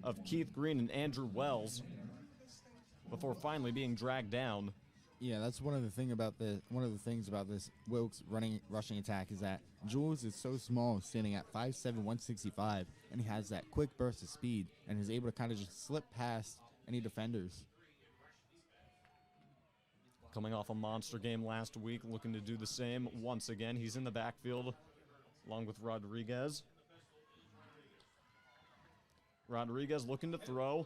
of Keith Green and Andrew Wells before finally being dragged down. Yeah, that's one of the things about this Wilkes rushing attack is that Jules is so small, standing at 5'7", 165, and he has that quick burst of speed and is able to kind of just slip past any defenders. Coming off a monster game last week, looking to do the same once again. He's in the backfield along with Rodriguez. Rodriguez looking to throw.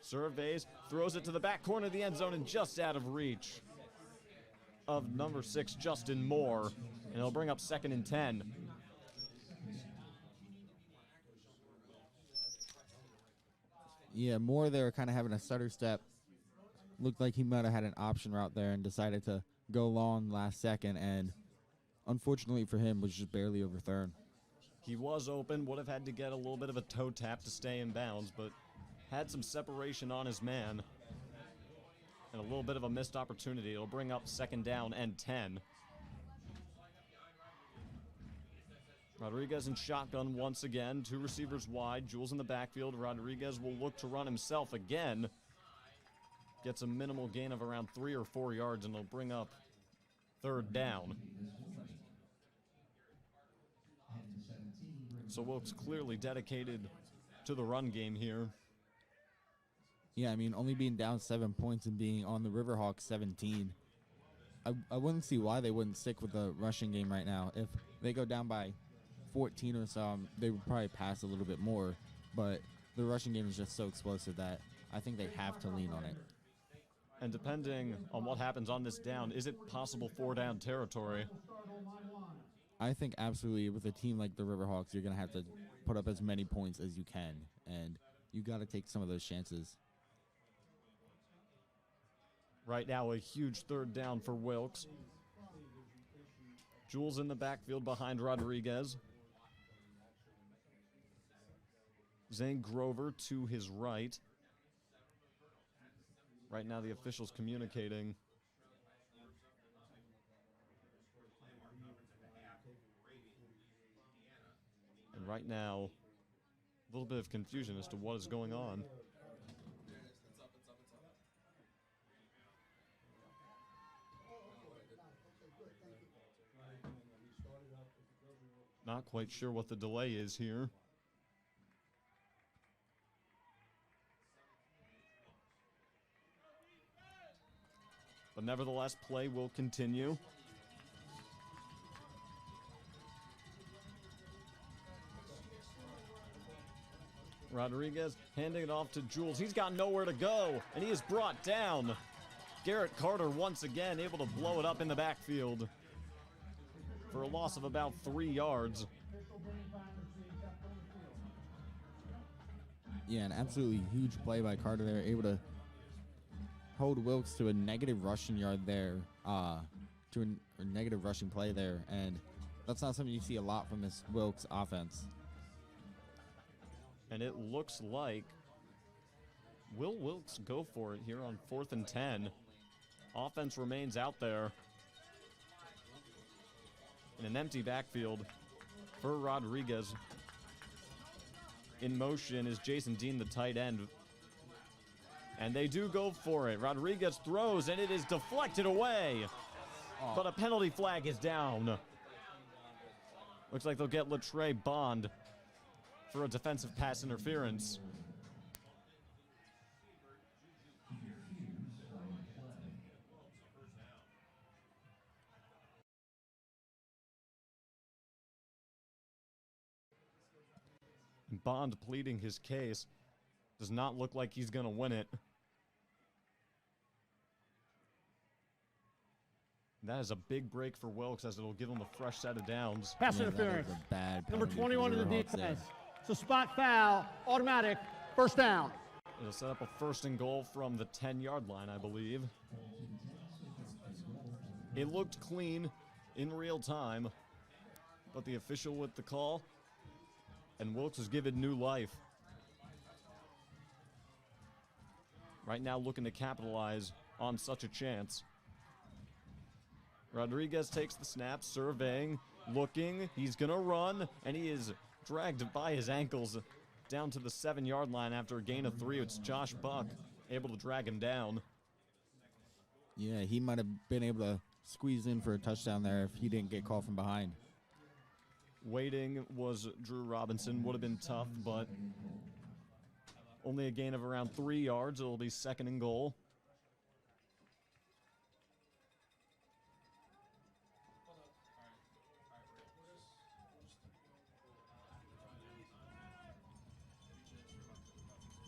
Surveys, throws it to the back corner of the end zone and just out of reach of number 6, Justin Moore. And it'll bring up 2nd and 10. Yeah, Moore there kind of having a stutter step. Looked like he might have had an option route there and decided to go long last second, and unfortunately for him was just barely overthrown. He was open, would have had to get a little bit of a toe tap to stay in bounds, but had some separation on his man. And a little bit of a missed opportunity. It'll bring up 2nd down and 10. Rodriguez in shotgun once again. 2 receivers wide. Jules in the backfield. Rodriguez will look to run himself again. Gets a minimal gain of around 3 or 4 yards, and it'll bring up 3rd down. So Wilkes clearly dedicated to the run game here. Yeah, I mean, only being down 7 points and being on the Riverhawks 17. I wouldn't see why they wouldn't stick with the rushing game right now. If they go down by 14 or so, they would probably pass a little bit more. But the rushing game is just so explosive that I think they have to lean on it. And depending on what happens on this down, is it possible 4-down territory? I think absolutely with a team like the Riverhawks, you're going to have to put up as many points as you can. And you got to take some of those chances. Right now, a huge 3rd down for Wilkes. Jules in the backfield behind Rodriguez. Zane Grover to his right. Right now, the officials communicating. And right now, a little bit of confusion as to what is going on. Not quite sure what the delay is here. But nevertheless, play will continue. Rodriguez handing it off to Jules. He's got nowhere to go, and he is brought down. Garrett Carter once again able to blow it up in the backfield for a loss of about 3 yards. Yeah, an absolutely huge play by Carter there, able to hold Wilkes to a negative rushing yard there, to a negative rushing play there, and that's not something you see a lot from this Wilkes offense. And it looks like, will Wilkes go for it here on 4th and 10? Offense remains out there in an empty backfield for Rodriguez. In motion is Jason Dean, the tight end. And they do go for it. Rodriguez throws, and it is deflected away. But a penalty flag is down. Looks like they'll get Latrey Bond for a defensive pass interference. Bond pleading his case. Does not look like he's going to win it. That is a big break for Wilkes, as it'll give him a fresh set of downs. Pass interference. That is a bad Number penalty 21 for in the Riverhawks defense. there. It's a spot foul, automatic, 1st down. It'll set up a 1st and goal from the 10-yard line, I believe. It looked clean in real time, but the official with the call, and Wilkes is given new life. Right now looking to capitalize on such a chance. Rodriguez takes the snap, surveying, looking. He's going to run, and he is dragged by his ankles down to the 7-yard line after a gain of 3. It's Josh Buck able to drag him down. Yeah, he might have been able to squeeze in for a touchdown there if he didn't get called from behind. Waiting was Drew Robinson. Would have been tough, but only a gain of around 3 yards. It'll be 2nd and goal.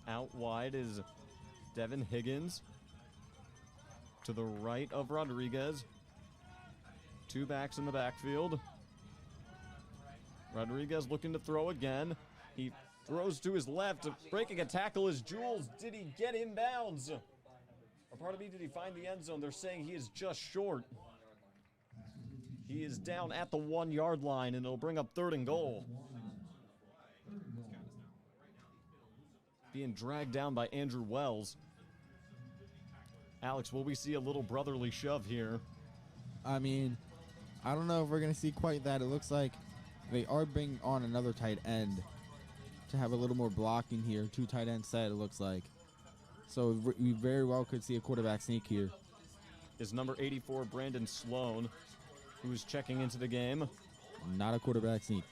Out wide is Devin Higgins. To the right of Rodriguez. 2 backs in the backfield. Rodriguez looking to throw again. He throws to his left. Breaking a tackle is Jules. Did he get inbounds? Or part of me, did he find the end zone? They're saying he is just short. He is down at the 1-yard line, and it'll bring up 3rd and goal. Being dragged down by Andrew Wells. Alex, will we see a little brotherly shove here? I mean, I don't know if we're going to see quite that. It looks like they are bringing on another tight end to have a little more blocking here. 2 tight end set, it looks like. So we very well could see a quarterback sneak here. Is number 84 Brandon Sloan, who's checking into the game. Not a quarterback sneak.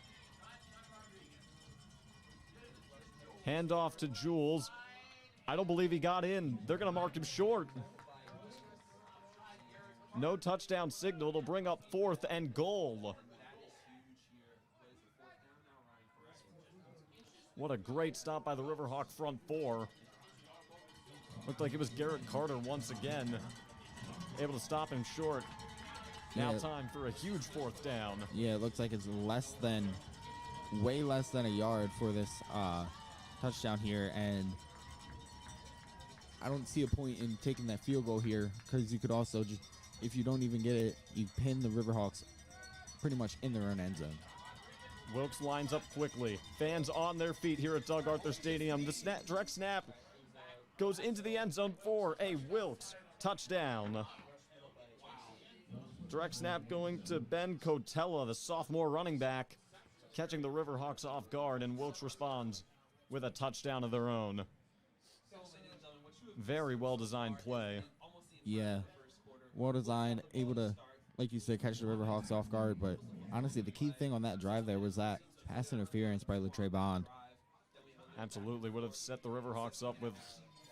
Handoff to Jules. I don't believe he got in. They're going to mark him short. No touchdown signal. It'll bring up 4th and goal. What a great stop by the Riverhawk front 4. Looked like it was Garrett Carter once again. Able to stop him short. Now time for a huge 4th down. Yeah, it looks like it's way less than a yard for this touchdown here, and I don't see a point in taking that field goal here because you could also just, if you don't even get it, you pin the Riverhawks pretty much in their own end zone. Wilkes lines up quickly. Fans on their feet here at Doug Arthur Stadium. The direct snap goes into the end zone for a Wilkes touchdown. Direct snap going to Ben Cotella, the sophomore running back, catching the Riverhawks off guard, and Wilkes responds with a touchdown of their own. Very well-designed play. Yeah, well-designed, able to, like you said, catch the Riverhawks off guard, but honestly, the key thing on that drive there was that pass interference by Latrey Bond. Absolutely, would have set the Riverhawks up with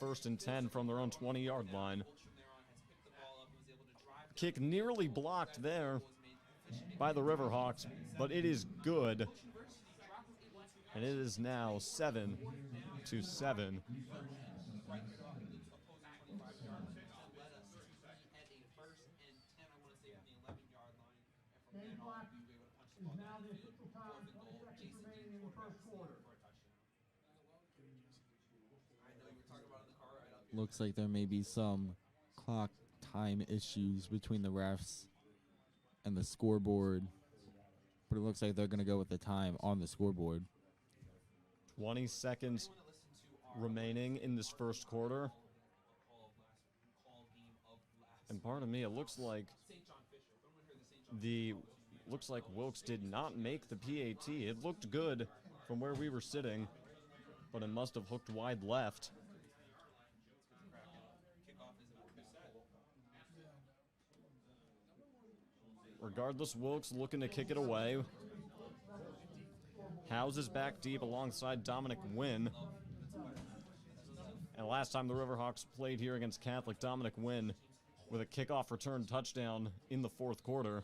1st and 10 from their own 20-yard line. Kick nearly blocked there by the Riverhawks, but it is good. And it is now 7-7. Looks like there may be some clock time issues between the refs and the scoreboard, but it looks like they're going to go with the time on the scoreboard. 20 seconds remaining in this first quarter. And pardon me, it looks like Wilkes did not make the PAT. It looked good from where we were sitting, but it must have hooked wide left. Regardless, Wilkes looking to kick it away. Howes is back deep alongside Dominic Wynn. And last time the Riverhawks played here against Catholic, Dominic Wynn with a kickoff return touchdown in the 4th quarter.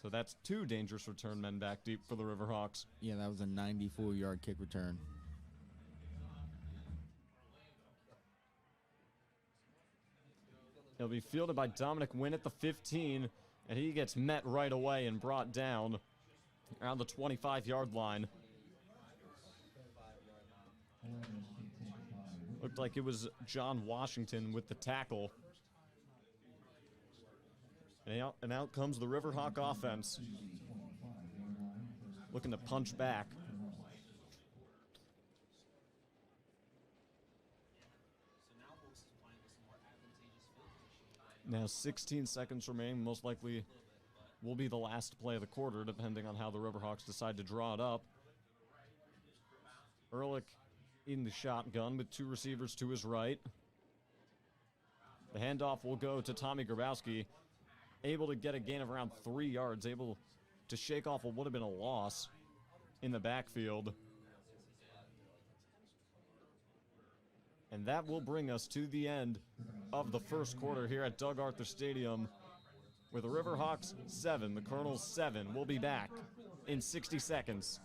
So that's 2 dangerous return men back deep for the Riverhawks. Yeah, that was a 94-yard kick return. He'll be fielded by Dominic Wynn at the 15, and he gets met right away and brought down around the 25-yard line. Looked like it was John Washington with the tackle. And out comes the Riverhawk offense, looking to punch back. Now 16 seconds remaining, most likely will be the last play of the quarter, depending on how the Riverhawks decide to draw it up. Ehrlich in the shotgun with 2 receivers to his right. The handoff will go to Tommy Grabowski, able to get a gain of around 3 yards, able to shake off what would have been a loss in the backfield. And that will bring us to the end of the first quarter here at Doug Arthur Stadium with the Riverhawks 7, the Colonels 7. We'll be back in 60 seconds.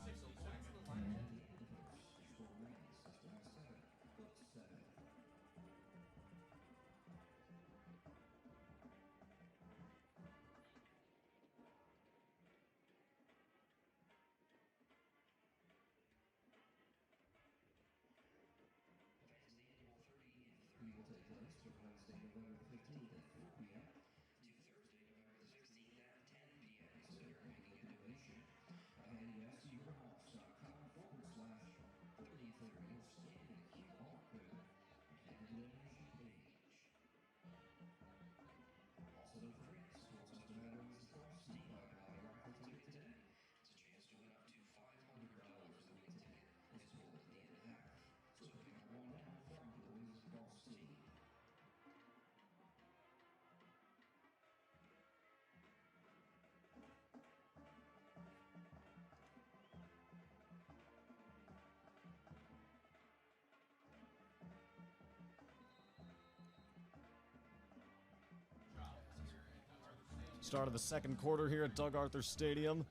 Start of the second quarter here at Doug Arthur Stadium.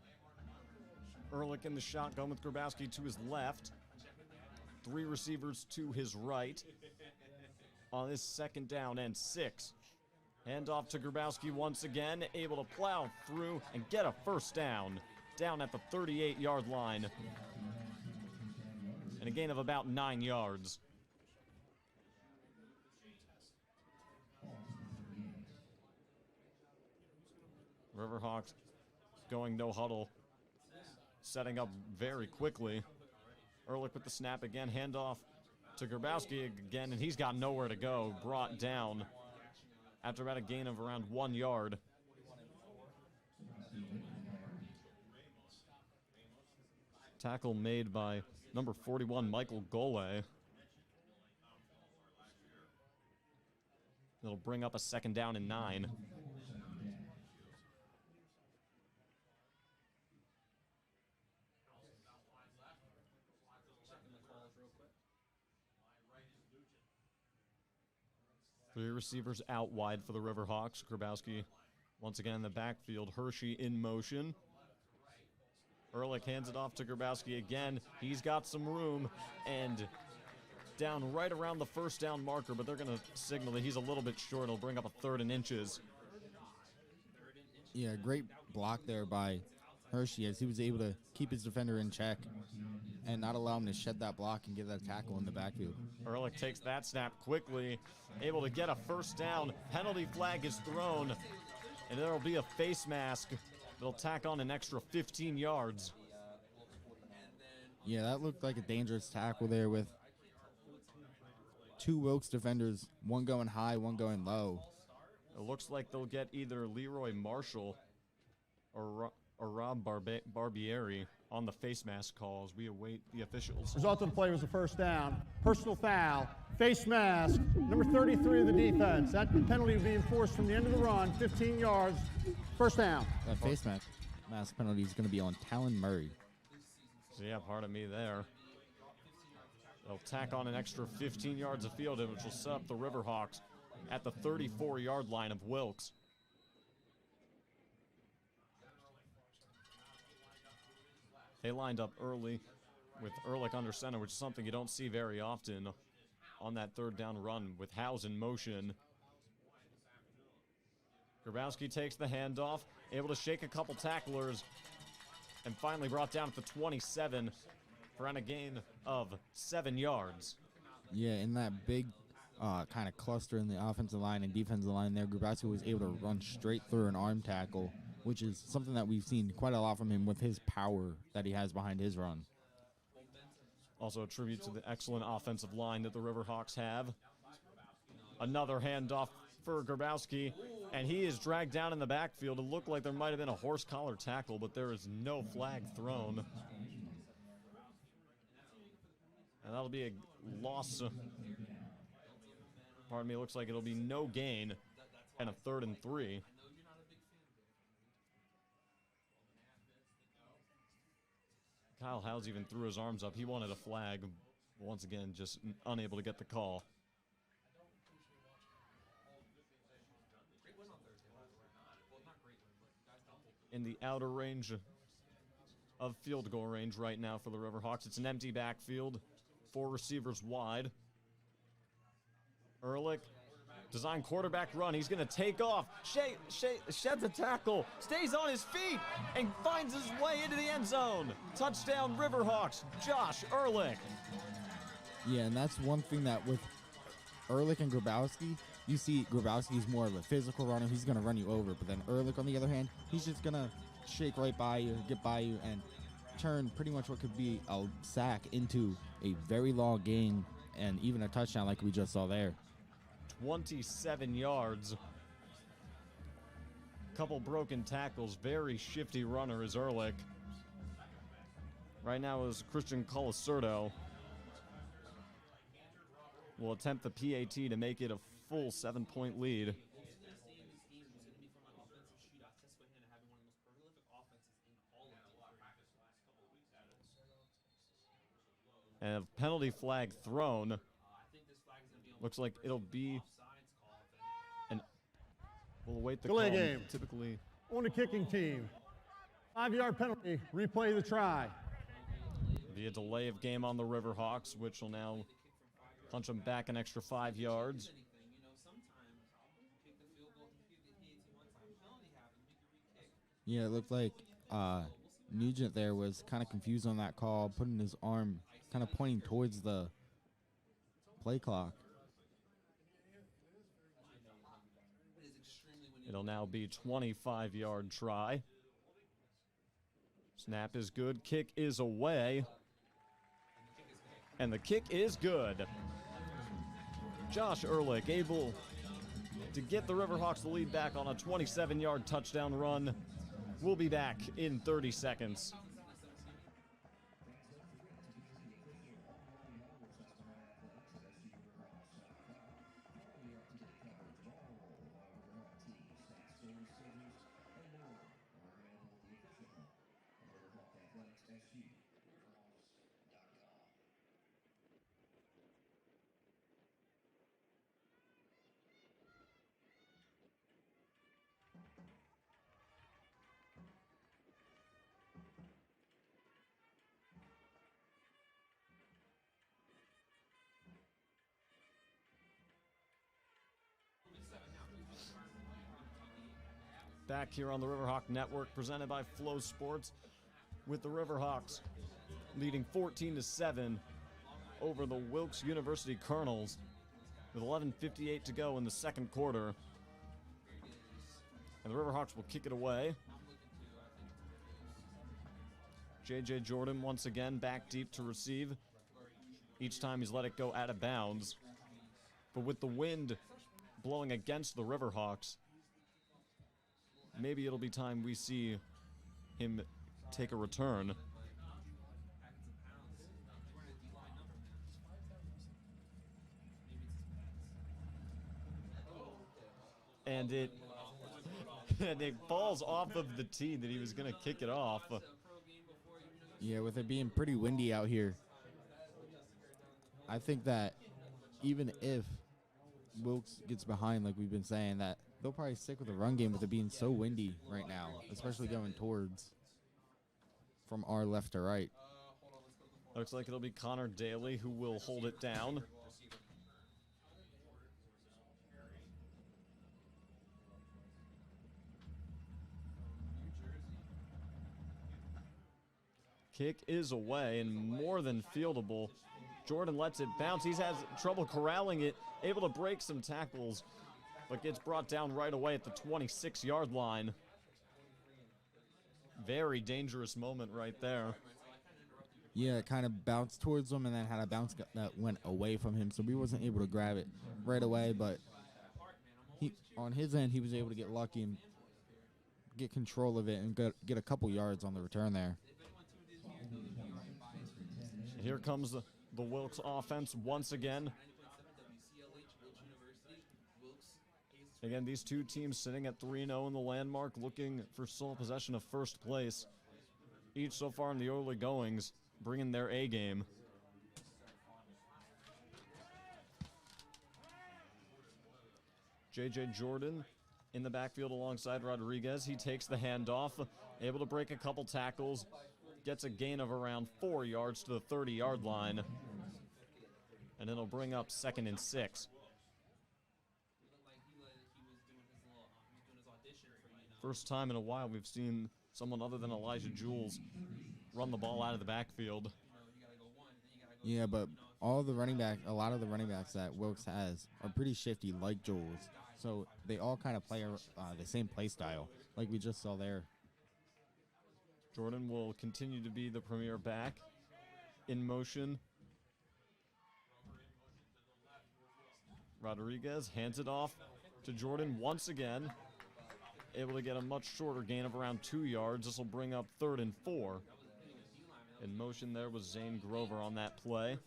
Ehrlich in the shotgun with Grabowski to his left. 3 receivers to his right. On this second down and 6. Handoff to Grabowski once again, able to plow through and get a first down. Down at the 38-yard line. And a gain of about 9 yards. Riverhawks going no huddle, setting up very quickly. Ehrlich with the snap again, handoff to Grabowski again, and he's got nowhere to go. Brought down after about a gain of around 1 yard. Tackle made by number 41, Michael Gole. It'll bring up a second down and 9. Three receivers out wide for the Riverhawks. Grabowski once again in the backfield. Hershey in motion. Ehrlich hands it off to Grabowski again. He's got some room and down right around the first down marker, but they're going to signal that he's a little bit short. It'll bring up a 3rd and inches. Yeah, great block there by Hershey as he was able to keep his defender in check and not allow him to shed that block and get that tackle in the backfield. Ehrlich takes that snap quickly, able to get a first down. Penalty flag is thrown, and there will be a face mask that'll tack on an extra 15 yards. Yeah, that looked like a dangerous tackle there with 2 Wilkes defenders, one going high, one going low. It looks like they'll get either Leroy Marshall or Rob Barbieri on the face mask call as we await the officials. Result of the play was a first down. Personal foul. Face mask. Number 33 of the defense. That penalty will be enforced from the end of the run. 15 yards. First down. That face mask penalty is going to be on Talon Murray. So yeah, pardon me there. They'll tack on an extra 15 yards of field, which will set up the Riverhawks at the 34-yard line of Wilkes. They lined up early with Ehrlich under center, which is something you don't see very often on that 3rd down run with Howes in motion. Grabowski takes the handoff, able to shake a couple tacklers, and finally brought down at the 27 for a gain of 7 yards. Yeah, in that big kind of cluster in the offensive line and defensive line there, Grabowski was able to run straight through an arm tackle, which is something that we've seen quite a lot from him with his power that he has behind his run. Also a tribute to the excellent offensive line that the Riverhawks have. Another handoff for Grabowski, and he is dragged down in the backfield. It looked like there might have been a horse collar tackle, but there is no flag thrown. And that'll be a loss. Pardon me, it looks like it'll be no gain and a 3rd and 3. Kyle Howes even threw his arms up. He wanted a flag. Once again, just unable to get the call. In the outer range of field goal range right now for the Riverhawks. It's an empty backfield. 4 receivers wide. Ehrlich, design quarterback run. He's going to take off. Sheds a tackle, stays on his feet, and finds his way into the end zone. Touchdown, Riverhawks, Josh Ehrlich. Yeah, and that's one thing that with Ehrlich and Grabowski, you see Grabowski's more of a physical runner. He's going to run you over. But then Ehrlich, on the other hand, he's just going to shake right by you, get by you, and turn pretty much what could be a sack into a very long gain and even a touchdown like we just saw there. 27 yards. Couple broken tackles. Very shifty runner is Ehrlich. Right now is Christian Colasurdo. Will attempt the PAT to make it a full 7-point lead. And a penalty flag thrown. Looks like it'll be an. We'll await the Delay call. game. Typically, On the kicking team. 5-yard penalty. Replay the try. be a delay of game on the Riverhawks, which will now punch them back an extra 5 yards. Yeah, it looked like Nugent there was kind of confused on that call, putting his arm kind of pointing towards the play clock. It'll now be 25-yard try. Snap is good. Kick is away. And the kick is good. Josh Ehrlich able to get the Riverhawks the lead back on a 27-yard touchdown run. We'll be back in 30 seconds. Back here on the Riverhawk Network, presented by Flow Sports, with the Riverhawks leading 14-7 over the Wilkes University Colonels with 11:58 to go in the second quarter. And the Riverhawks will kick it away. J.J. Jordan once again back deep to receive. Each time he's let it go out of bounds. But with the wind blowing against the Riverhawks, maybe it'll be time we see him take a return. And it falls off of the tee that he was going to kick it off. Yeah, with it being pretty windy out here, I think that even if Wilkes gets behind, like we've been saying, that they'll probably stick with the run game with it being so windy right now, especially going towards from our left to right. Looks like it'll be Connor Daly who will hold it down. Kick is away and more than fieldable. Jordan lets it bounce. He has trouble corralling it, able to break some tackles, but gets brought down right away at the 26-yard line. Very dangerous moment right there. Yeah, it kind of bounced towards him and then had a bounce that went away from him, so we wasn't able to grab it right away, but he, on his end, he was able to get lucky and get control of it and get a couple yards on the return there. Here comes the Wilkes offense once again. Again, these two teams sitting at 3-0 in the landmark, looking for sole possession of first place. Each so far in the early goings, bringing their A game. J.J. Jordan in the backfield alongside Rodriguez. He takes the handoff, able to break a couple tackles, gets a gain of around 4 yards to the 30-yard line. And it'll bring up 2nd and 6. First time in a while we've seen someone other than Elijah Jules run the ball out of the backfield. Yeah, but a lot of the running backs that Wilkes has are pretty shifty, like Jules. So they all kind of play the same play style, like we just saw there. Jordan will continue to be the premier back. In motion. Rodriguez hands it off to Jordan once again. Able to get a much shorter gain of around 2 yards. This will bring up 3rd and 4. In motion there was Zane Grover on that play.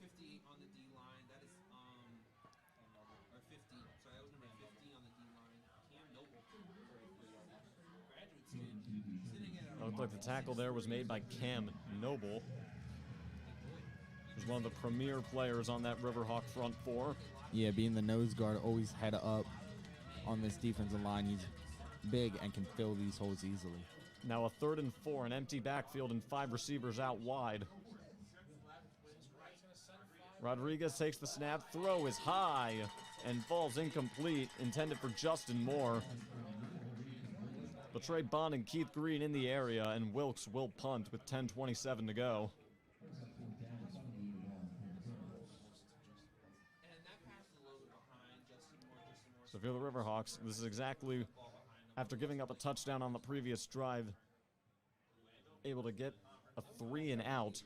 Looked like the tackle there was made by Cam Noble. He's one of the premier players on that Riverhawk front four. Yeah, being the nose guard, always head up on this defensive line. He's big and can fill these holes easily. Now a 3rd and 4, an empty backfield and 5 receivers out wide. Rodriguez takes the snap, throw is high and falls incomplete, intended for Justin Moore. Betrey Bond and Keith Green in the area, and Wilkes will punt with 10:27 to go. So if you're the Riverhawks, this is exactly after giving up a touchdown on the previous drive, able to get a 3 and out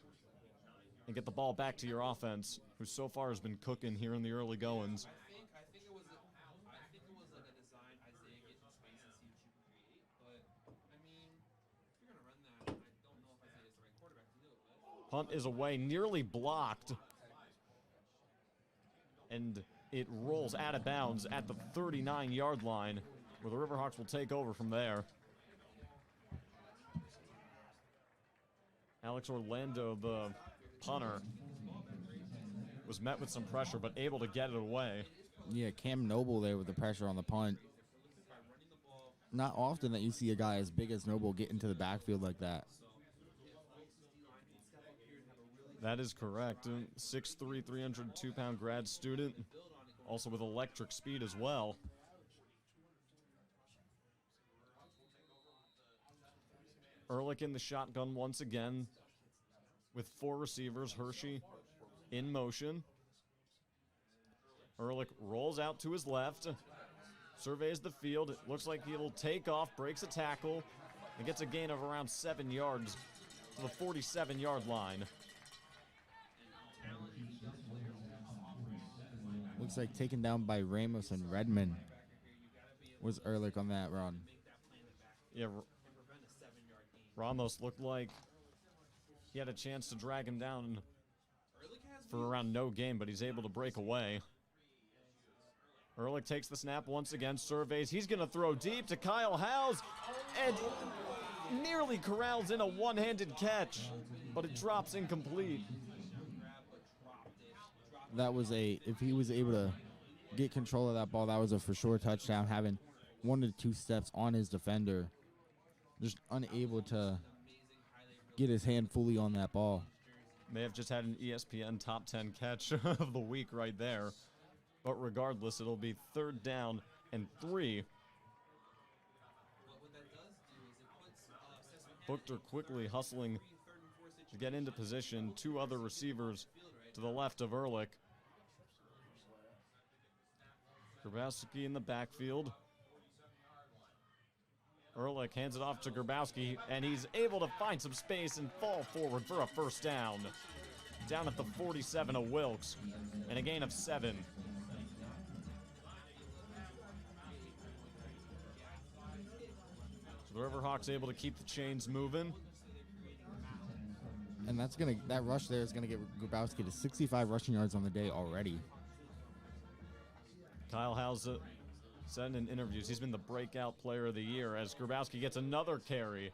and get the ball back to your offense, who so far has been cooking here in the early goings. I think it was like a design Isaiah get in space and see what you can create. But I mean, if you're gonna run that, I don't know if Isaiah's the right quarterback to do it with. Punt is away, nearly blocked. And it rolls out of bounds at the 39-yard line, where the Riverhawks will take over from there. Alex Orlando, the punter, was met with some pressure, but able to get it away. Yeah, Cam Noble there with the pressure on the punt. Not often that you see a guy as big as Noble get into the backfield like that. That is correct. 6'3", 302-pound grad student, also with electric speed as well. Ehrlich in the shotgun once again with 4 receivers. Hershey in motion. Ehrlich rolls out to his left, surveys the field. It looks like he'll take off, breaks a tackle, and gets a gain of around 7 yards to the 47-yard line. Looks like taken down by Ramos and Redmond was Ehrlich on that run. Yeah, Ramos looked like he had a chance to drag him down for around no gain, but he's able to break away. Ehrlich takes the snap once again, surveys. He's going to throw deep to Kyle Howes, and nearly corrals in a one-handed catch, but it drops incomplete. That was if he was able to get control of that ball, that was a for sure touchdown, having 1 to 2 steps on his defender. Just unable to get his hand fully on that ball. May have just had an ESPN top 10 catch of the week right there. But regardless, it'll be 3rd down and 3. Buchter quickly hustling to get into position. 2 other receivers to the left of Ehrlich. Grabowski in the backfield. Ehrlich hands it off to Grabowski, and he's able to find some space and fall forward for a 1st down. Down at the 47 of Wilkes, and a gain of 7. So the Riverhawks able to keep the chains moving. And that rush there is gonna get Grabowski to 65 rushing yards on the day already. Kyle Howes said in interviews he's been the breakout player of the year as Grabowski gets another carry,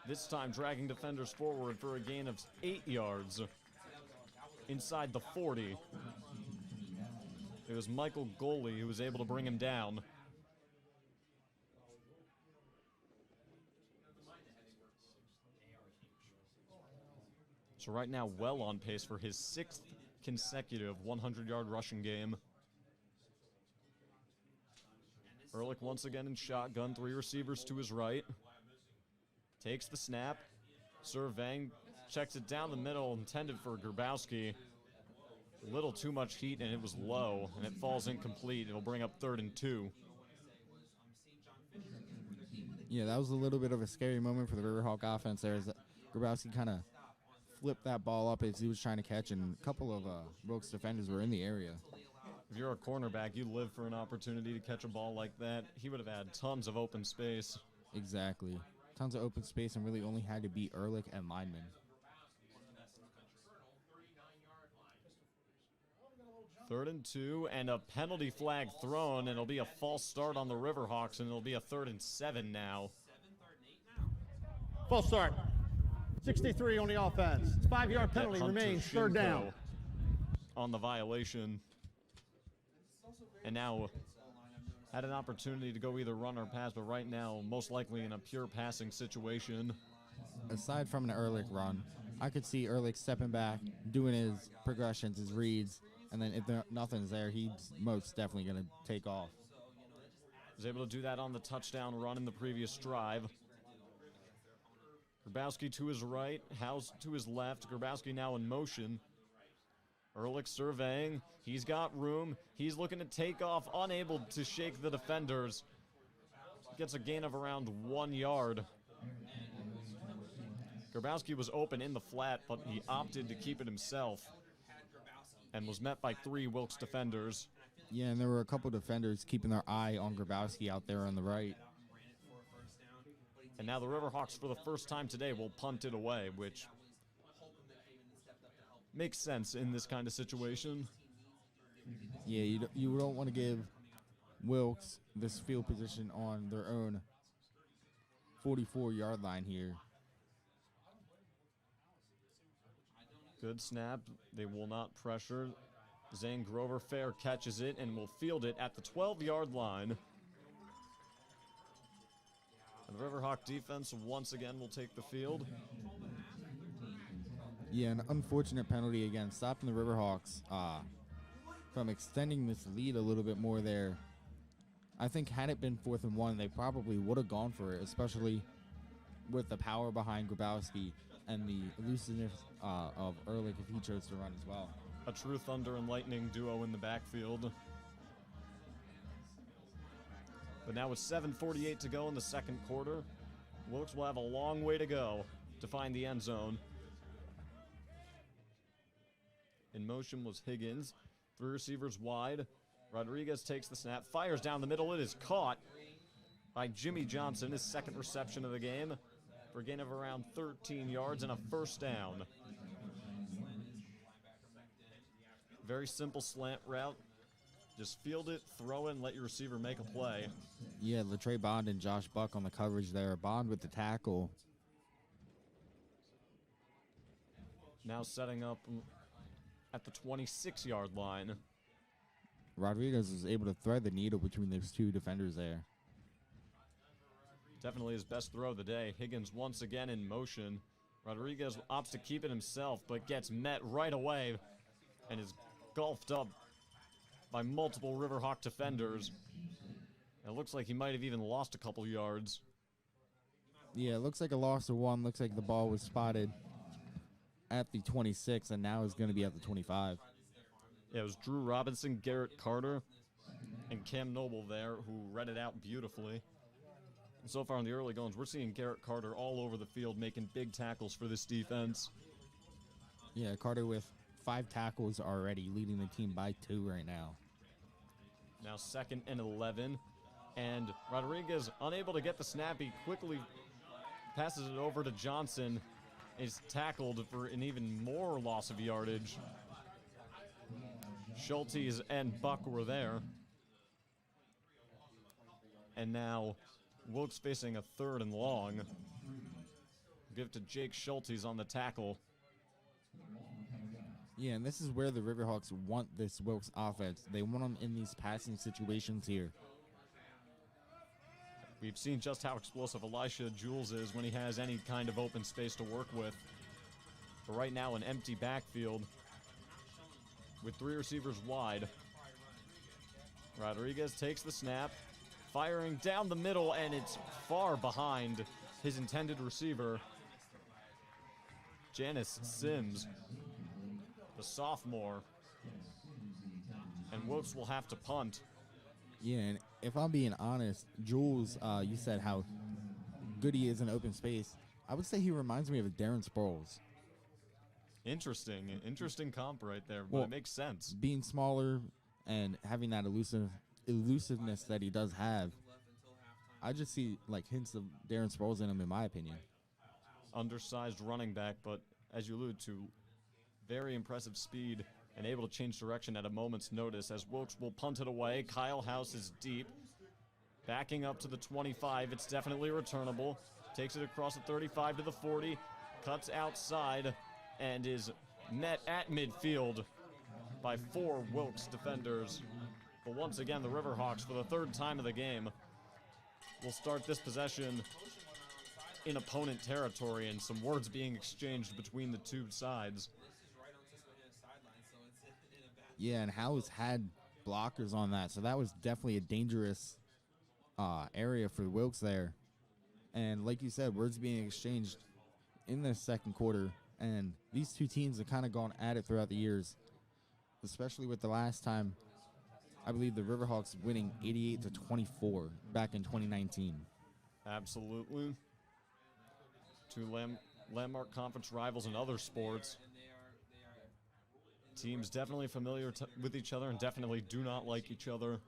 this time dragging defenders forward for a gain of 8 yards inside the 40. It was Michael Goley who was able to bring him down. So right now, well on pace for his 6th consecutive 100-yard rushing game. Ehrlich once again in shotgun, 3 receivers to his right. Takes the snap, surveying, checks it down the middle, intended for Grabowski. A little too much heat, and it was low, and it falls incomplete. It'll bring up 3rd and 2. Yeah, that was a little bit of a scary moment for the Riverhawk offense there as Grabowski kind of flipped that ball up as he was trying to catch, and a couple of Wilkes defenders were in the area. If you're a cornerback, you live for an opportunity to catch a ball like that. He would have had tons of open space. Exactly. Tons of open space and really only had to beat Ehrlich and linemen. 3rd and 2, and a penalty flag thrown, and it'll be a false start on the Riverhawks, and it'll be a 3rd and 7 now. False start. 63 on the offense. 5-yard penalty Hunter remains, 3rd Shinko down. on the violation. And now had an opportunity to go either run or pass, but right now, most likely in a pure passing situation. Aside from an Ehrlich run, I could see Ehrlich stepping back, doing his progressions, his reads, and then if nothing's there, he's most definitely going to take off. Was able to do that on the touchdown run in the previous drive. Grabowski to his right, Howes to his left. Grabowski now in motion. Ehrlich surveying. He's got room. He's looking to take off, unable to shake the defenders. Gets a gain of around 1 yard. Grabowski was open in the flat, but he opted to keep it himself and was met by 3 Wilkes defenders. Yeah, and there were a couple defenders keeping their eye on Grabowski out there on the right. And now the Riverhawks, for the first time today, will punt it away, which makes sense in this kind of situation. Yeah, you don't want to give Wilkes this field position on their own 44-yard line here. Good snap. They will not pressure. Zane Grover fair catches it and will field it at the 12-yard line. And the Riverhawk defense once again will take the field. Yeah, an unfortunate penalty again, stopping the Riverhawks from extending this lead a little bit more there. I think had it been 4th and 1, they probably would have gone for it, especially with the power behind Grabowski and the elusiveness of Ehrlich if he chose to run as well. A true thunder and lightning duo in the backfield. But now with 7:48 to go in the second quarter, Wilkes will have a long way to go to find the end zone. In motion was Higgins. 3 receivers wide. Rodriguez takes the snap, fires down the middle. It is caught by Jimmy Johnson, his 2nd reception of the game, for a gain of around 13 yards and a 1st down. Very simple slant route. Just field it, throw it, and let your receiver make a play. Yeah, Latrey Bond and Josh Buck on the coverage there. Bond with the tackle. Now setting up at the 26-yard line. Rodriguez was able to thread the needle between those 2 defenders there. Definitely his best throw of the day. Higgins once again in motion. Rodriguez opts to keep it himself, but gets met right away and is gulfed up by multiple Riverhawk defenders. It looks like he might have even lost a couple yards. Yeah, it looks like a loss of 1. Looks like the ball was spotted at the 26 and now is going to be at the 25. Yeah, it was Drew Robinson, Garrett Carter, and Cam Noble there who read it out beautifully. And so far in the early goings, we're seeing Garrett Carter all over the field making big tackles for this defense. Yeah, Carter with 5 tackles already, leading the team by 2 right now. Now 2nd and 11, and Rodriguez unable to get the snap. He quickly passes it over to Johnson, is tackled for an even more loss of yardage. Schultes and Buck were there. And now Wilkes facing a 3rd and long. Give to Jake Schultes on the tackle. Yeah, and this is where the Riverhawks want this Wilkes offense. They want them in these passing situations here. We've seen just how explosive Elisha Jules is when he has any kind of open space to work with. But right now, an empty backfield with 3 receivers wide. Rodriguez takes the snap, firing down the middle, and it's far behind his intended receiver, Janice Sims, the sophomore. And Wilkes will have to punt. Yeah, and if I'm being honest, Jules, you said how good he is in open space. I would say he reminds me of Darren Sproles. Interesting comp right there, but Well, it makes sense. Being smaller and having that elusiveness that he does have, I just see like hints of Darren Sproles in him, in my opinion. Undersized running back, but as you allude to, very impressive speed and able to change direction at a moment's notice as Wilkes will punt it away. Kyle House is deep. Backing up to the 25. It's definitely returnable. Takes it across the 35 to the 40. Cuts outside and is met at midfield by 4 Wilkes defenders. But once again, the Riverhawks, for the 3rd time of the game, will start this possession in opponent territory, and some words being exchanged between the two sides. Yeah, and House had blockers on that, so that was definitely a dangerous area for Wilkes there. And like you said, words being exchanged in the 2nd quarter, and these two teams have kind of gone at it throughout the years, especially with the last time, I believe the Riverhawks winning 88-24 back in 2019. Absolutely. Two landmark conference rivals in other sports. Teams definitely familiar with each other and definitely do not like each other.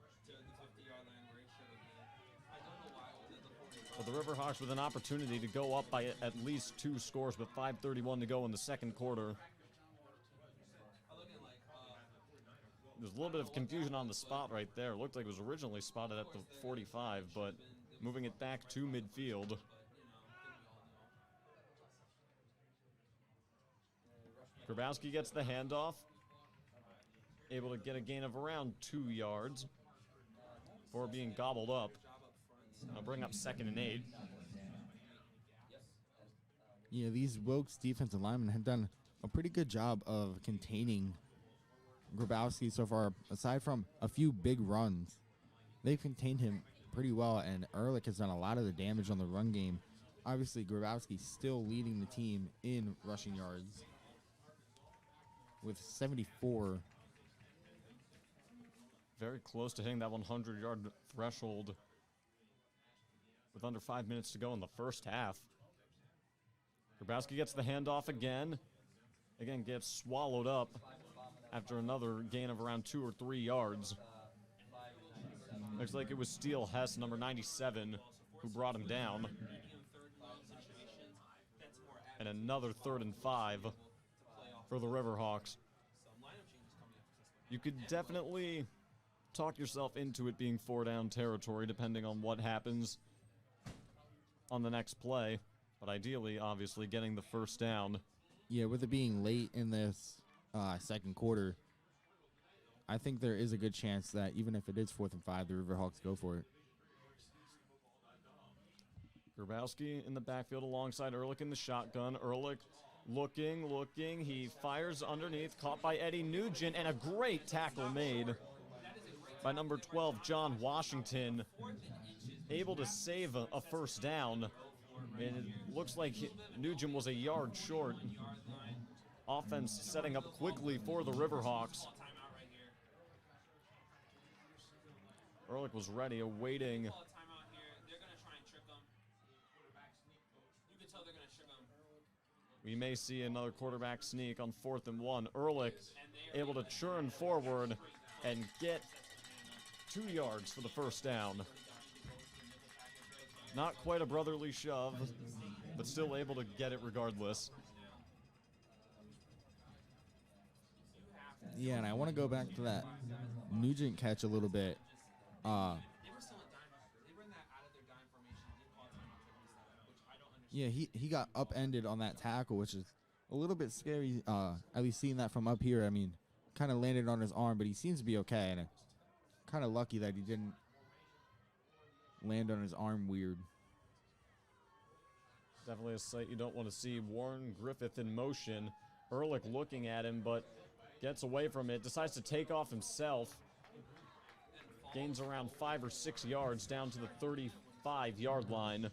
But the Riverhawks with an opportunity to go up by at least 2 scores with 5:31 to go in the 2nd quarter. There's a little bit of confusion on the spot right there. It looked like it was originally spotted at the 45, but moving it back to midfield. Grabowski gets the handoff. Able to get a gain of around 2 yards before being gobbled up. I'll bring up 2nd and 8. Yeah, these Wilkes defensive linemen have done a pretty good job of containing Grabowski so far. Aside from a few big runs, they've contained him pretty well, and Ehrlich has done a lot of the damage on the run game. Obviously, Grabowski still leading the team in rushing yards with 74. Very close to hitting that 100-yard threshold with under 5 minutes to go in the 1st half. Grabowski gets the handoff again. Again, gets swallowed up after another gain of around 2 or 3 yards. Looks like it was Steele Hess, number 97, who brought him down. And another 3rd and 5 for the Riverhawks. You could definitely talk yourself into it being 4-down territory depending on what happens on the next play. But ideally, obviously, getting the 1st down. Yeah, with it being late in this 2nd quarter, I think there is a good chance that even if it is 4th and 5, the Riverhawks go for it. Grabowski in the backfield alongside Ehrlich in the shotgun. Ehrlich looking. He fires underneath, caught by Eddie Nugent, and a great tackle made by number 12, John Washington. Able to save a 1st down. And it looks like Nugent was a yard short. Offense setting up quickly for the Riverhawks. Ehrlich was ready, awaiting. We may see another quarterback sneak on 4th and 1. Ehrlich able to churn forward and get 2 yards for the 1st down. Not quite a brotherly shove, but still able to get it regardless. Yeah, and I want to go back to that Nugent catch a little bit. They were still in dime. They ran that out of their dime formation. They called timeout to reset it, which I don't understand. Yeah, he got upended on that tackle, which is a little bit scary. At least seeing that from up here. I mean, kind of landed on his arm, but he seems to be okay. And kind of lucky that he didn't land on his arm weird. Definitely a sight you don't want to see. Warren Griffith in motion. Ehrlich looking at him, but gets away from it. Decides to take off himself. Gains around 5 or 6 yards down to the 35-yard line.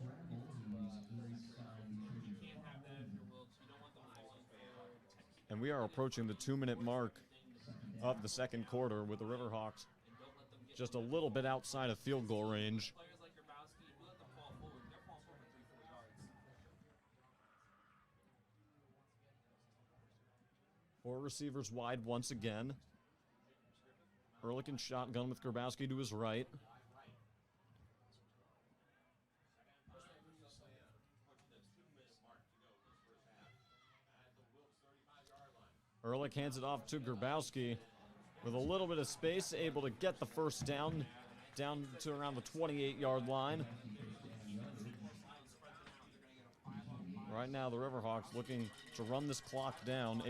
And we are approaching the 2-minute mark of the second quarter with the Riverhawks just a little bit outside of field goal range. Players like Grabowski, if we let them fall forward, they're falling forward 3-4 yards. 4 receivers wide once again. Ehrlich in shotgun with Grabowski to his right. Ehrlich hands it off to Grabowski with a little bit of space, able to get the first down to around the 28-yard line. Right now, the Riverhawks looking to run this clock down,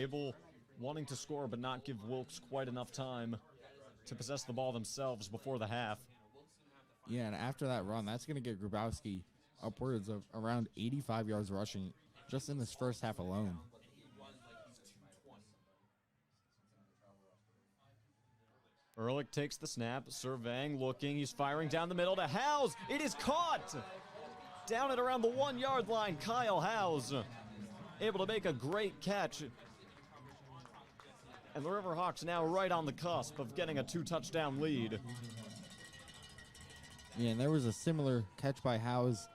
wanting to score but not give Wilkes quite enough time to possess the ball themselves before the half. Yeah, and after that run, that's going to get Grabowski upwards of around 85 yards rushing just in this first half alone. Ehrlich takes the snap, surveying, looking, he's firing down the middle to Howes. It is caught! Down at around the 1-yard line, Kyle Howes able to make a great catch. And the Riverhawks now right on the cusp of getting a 2-touchdown lead. Yeah, and there was a similar catch by Howes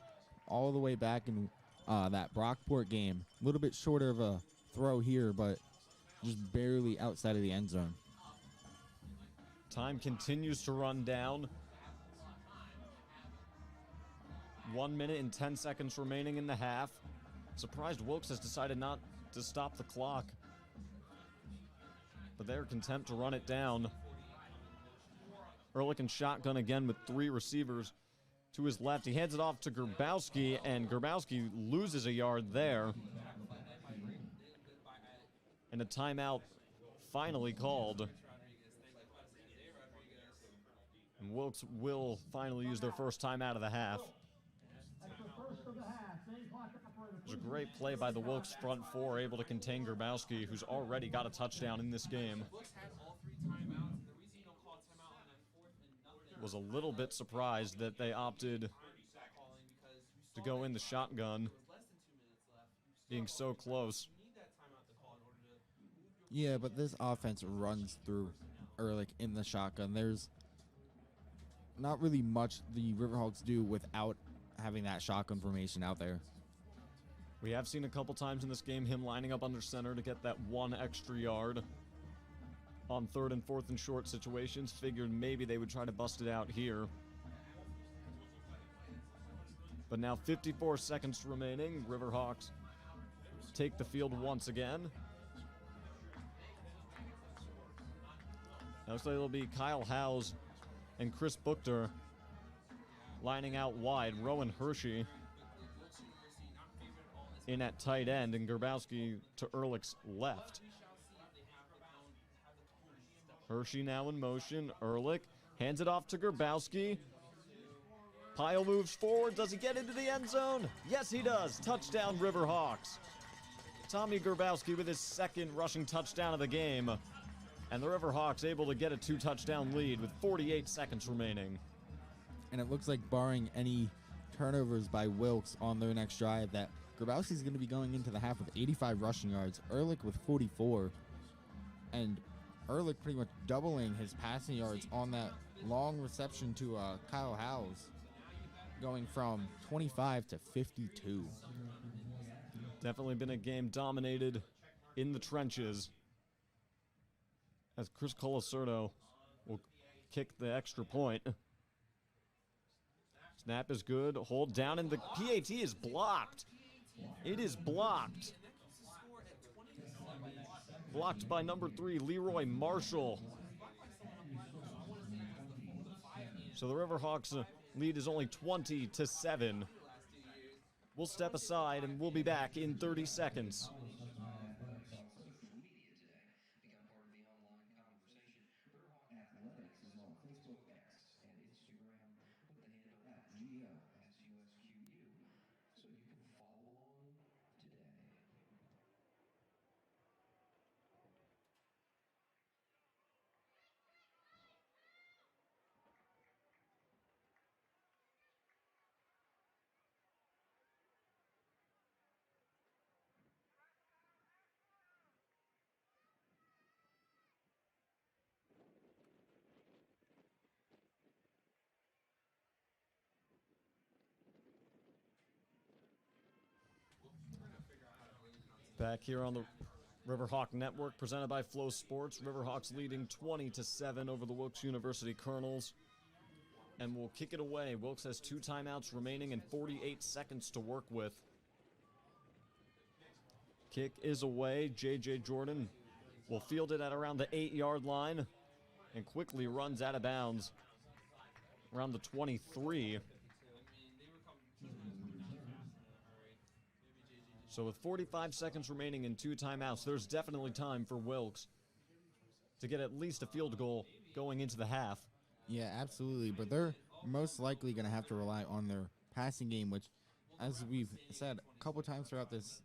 all the way back in that Brockport game. A little bit shorter of a throw here, but just barely outside of the end zone. Time continues to run down. 1 minute and 10 seconds remaining in the half. Surprised Wilkes has decided not to stop the clock. But they're content to run it down. Ehrlich in shotgun again with 3 receivers to his left. He hands it off to Grabowski, and Grabowski loses a yard there. And a timeout finally called. And Wilkes will finally use their first timeout of the half. It was a great play by the Wilkes front 4, able to contain Grabowski, who's already got a touchdown in this game. Wilkes had all 3 timeouts, and the reason you don't call a timeout on that 4th and nothing Was a little bit surprised that they opted to go in the shotgun, being so close. Yeah, but this offense runs through Ehrlich in the shotgun. There's not really much the Riverhawks do without having that shotgun formation out there. We have seen a couple times in this game him lining up under center to get that 1 extra yard on 3rd and 4th and short situations. Figured maybe they would try to bust it out here. But now 54 seconds remaining. Riverhawks take the field once again. Now looks like it'll be Kyle Howes and Chris Buchter lining out wide. Rowan Hershey in at tight end, and Grabowski to Ehrlich's left. Hershey now in motion. Ehrlich hands it off to Grabowski. Pyle moves forward. Does he get into the end zone? Yes, he does. Touchdown, Riverhawks. Tommy Grabowski with his 2nd rushing touchdown of the game. And the Riverhawks able to get a 2-touchdown lead with 48 seconds remaining. And it looks like, barring any turnovers by Wilkes on their next drive, that Grabowski's going to be going into the half with 85 rushing yards, Ehrlich with 44, and Ehrlich pretty much doubling his passing yards on that long reception to Kyle Howes, going from 25 to 52. Definitely been a game dominated in the trenches, as Chris Colasurdo will kick the extra point. Snap is good. Hold down, and the PAT is blocked. It is blocked. Blocked by number 3, Leroy Marshall. So the Riverhawks lead is only 20-7. We'll step aside and we'll be back in 30 seconds. Back here on the Riverhawk Network, presented by Flow Sports. Riverhawks leading 20-7 over the Wilkes University Colonels. And we'll kick it away. Wilkes has 2 timeouts remaining and 48 seconds to work with. Kick is away. J.J. Jordan will field it at around the 8-yard line and quickly runs out of bounds around the 23. So with 45 seconds remaining and 2 timeouts, there's definitely time for Wilkes to get at least a field goal going into the half. Yeah, absolutely. But they're most likely going to have to rely on their passing game, which, as we've said a couple times throughout this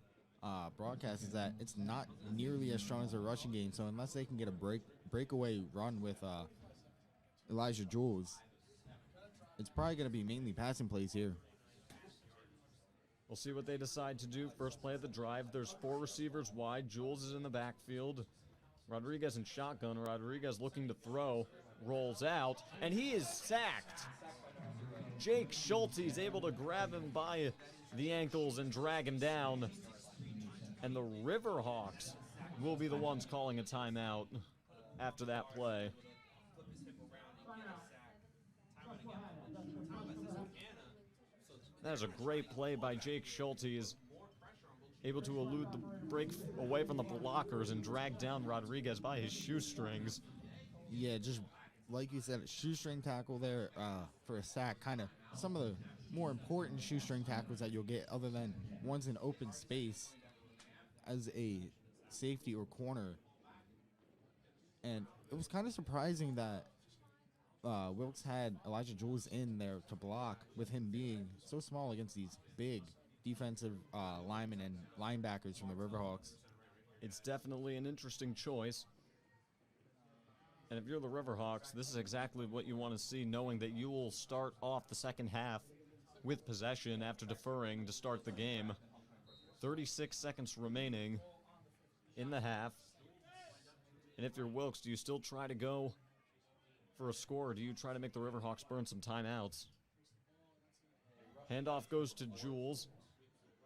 broadcast, is that it's not nearly as strong as their rushing game. So unless they can get a breakaway run with Elijah Jules, it's probably going to be mainly passing plays here. We'll see what they decide to do. First play of the drive. There's 4 receivers wide. Jules is in the backfield. Rodriguez in shotgun. Rodriguez looking to throw. Rolls out. And he is sacked. Jake Schulte is able to grab him by the ankles and drag him down. And the Riverhawks will be the ones calling a timeout after that play. That is a great play by Jake Schulte. He's able to elude the break away from the blockers and drag down Rodriguez by his shoestrings. Yeah, just like you said, shoestring tackle there for a sack. Kind of some of the more important shoestring tackles that you'll get, other than ones in open space as a safety or corner. And it was kind of surprising that Wilkes had Elijah Jules in there to block, with him being so small against these big defensive linemen and linebackers from the Riverhawks. It's definitely an interesting choice. And if you're the Riverhawks, this is exactly what you want to see, knowing that you will start off the second half with possession after deferring to start the game. 36 seconds remaining in the half. And if you're Wilkes, do you still try to go for a score, or do you try to make the Riverhawks burn some timeouts? Handoff goes to Jules,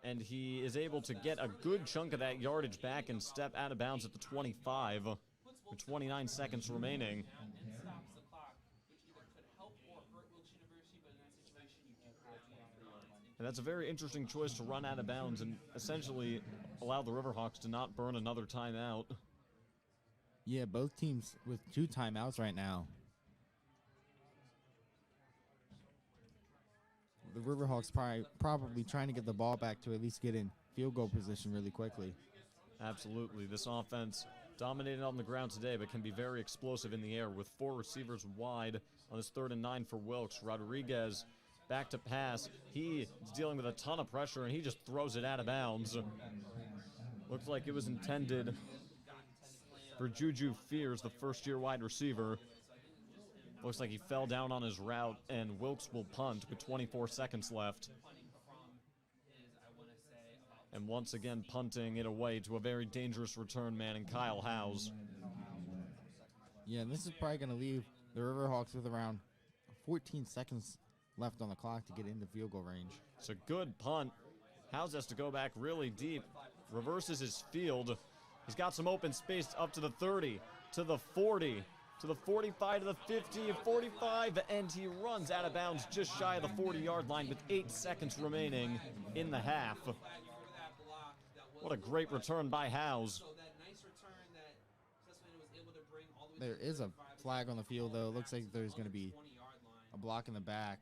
and he is able to get a good chunk of that yardage back and step out of bounds at the 25 with 29 seconds remaining. And that's a very interesting choice to run out of bounds and essentially allow the Riverhawks to not burn another timeout. Yeah, both teams with 2 timeouts right now. The Riverhawks probably trying to get the ball back to at least get in field goal position really quickly. Absolutely. This offense dominated on the ground today, but can be very explosive in the air with 4 receivers wide on this 3rd and 9 for Wilkes. Rodriguez back to pass. He is dealing with a ton of pressure, and he just throws it out of bounds. Looks like it was intended for Juju Fears, the first-year wide receiver. Looks like he fell down on his route, and Wilkes will punt with 24 seconds left. And once again, punting it away to a very dangerous return man in Kyle Howes. Yeah, and this is probably going to leave the Riverhawks with around 14 seconds left on the clock to get into field goal range. It's a good punt. Howes has to go back really deep. Reverses his field. He's got some open space up to the 30, to the 40, to the 45, to the 50, 45, and he runs out of bounds just shy of the 40-yard line with 8 seconds remaining in the half. What a great return by Howes. There is a flag on the field, though. It looks like there's going to be a block in the back,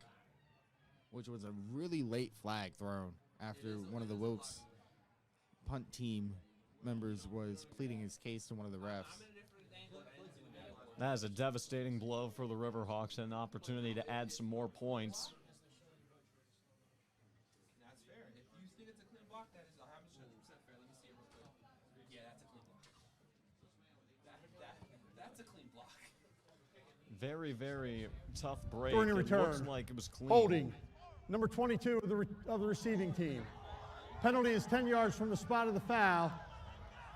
which was a really late flag thrown after one of the Wilkes punt team members was pleading his case to one of the refs. That is a devastating blow for the Riverhawks and an opportunity to add some more points. That's fair. If you think it's a clean block, that is 100% fair. Let me see it real quick. Yeah, that's a clean block. That's a clean block. Very, very tough break. During a It looks return. like it was clean. Holding, number 22 of the receiving team. Penalty is 10 yards from the spot of the foul.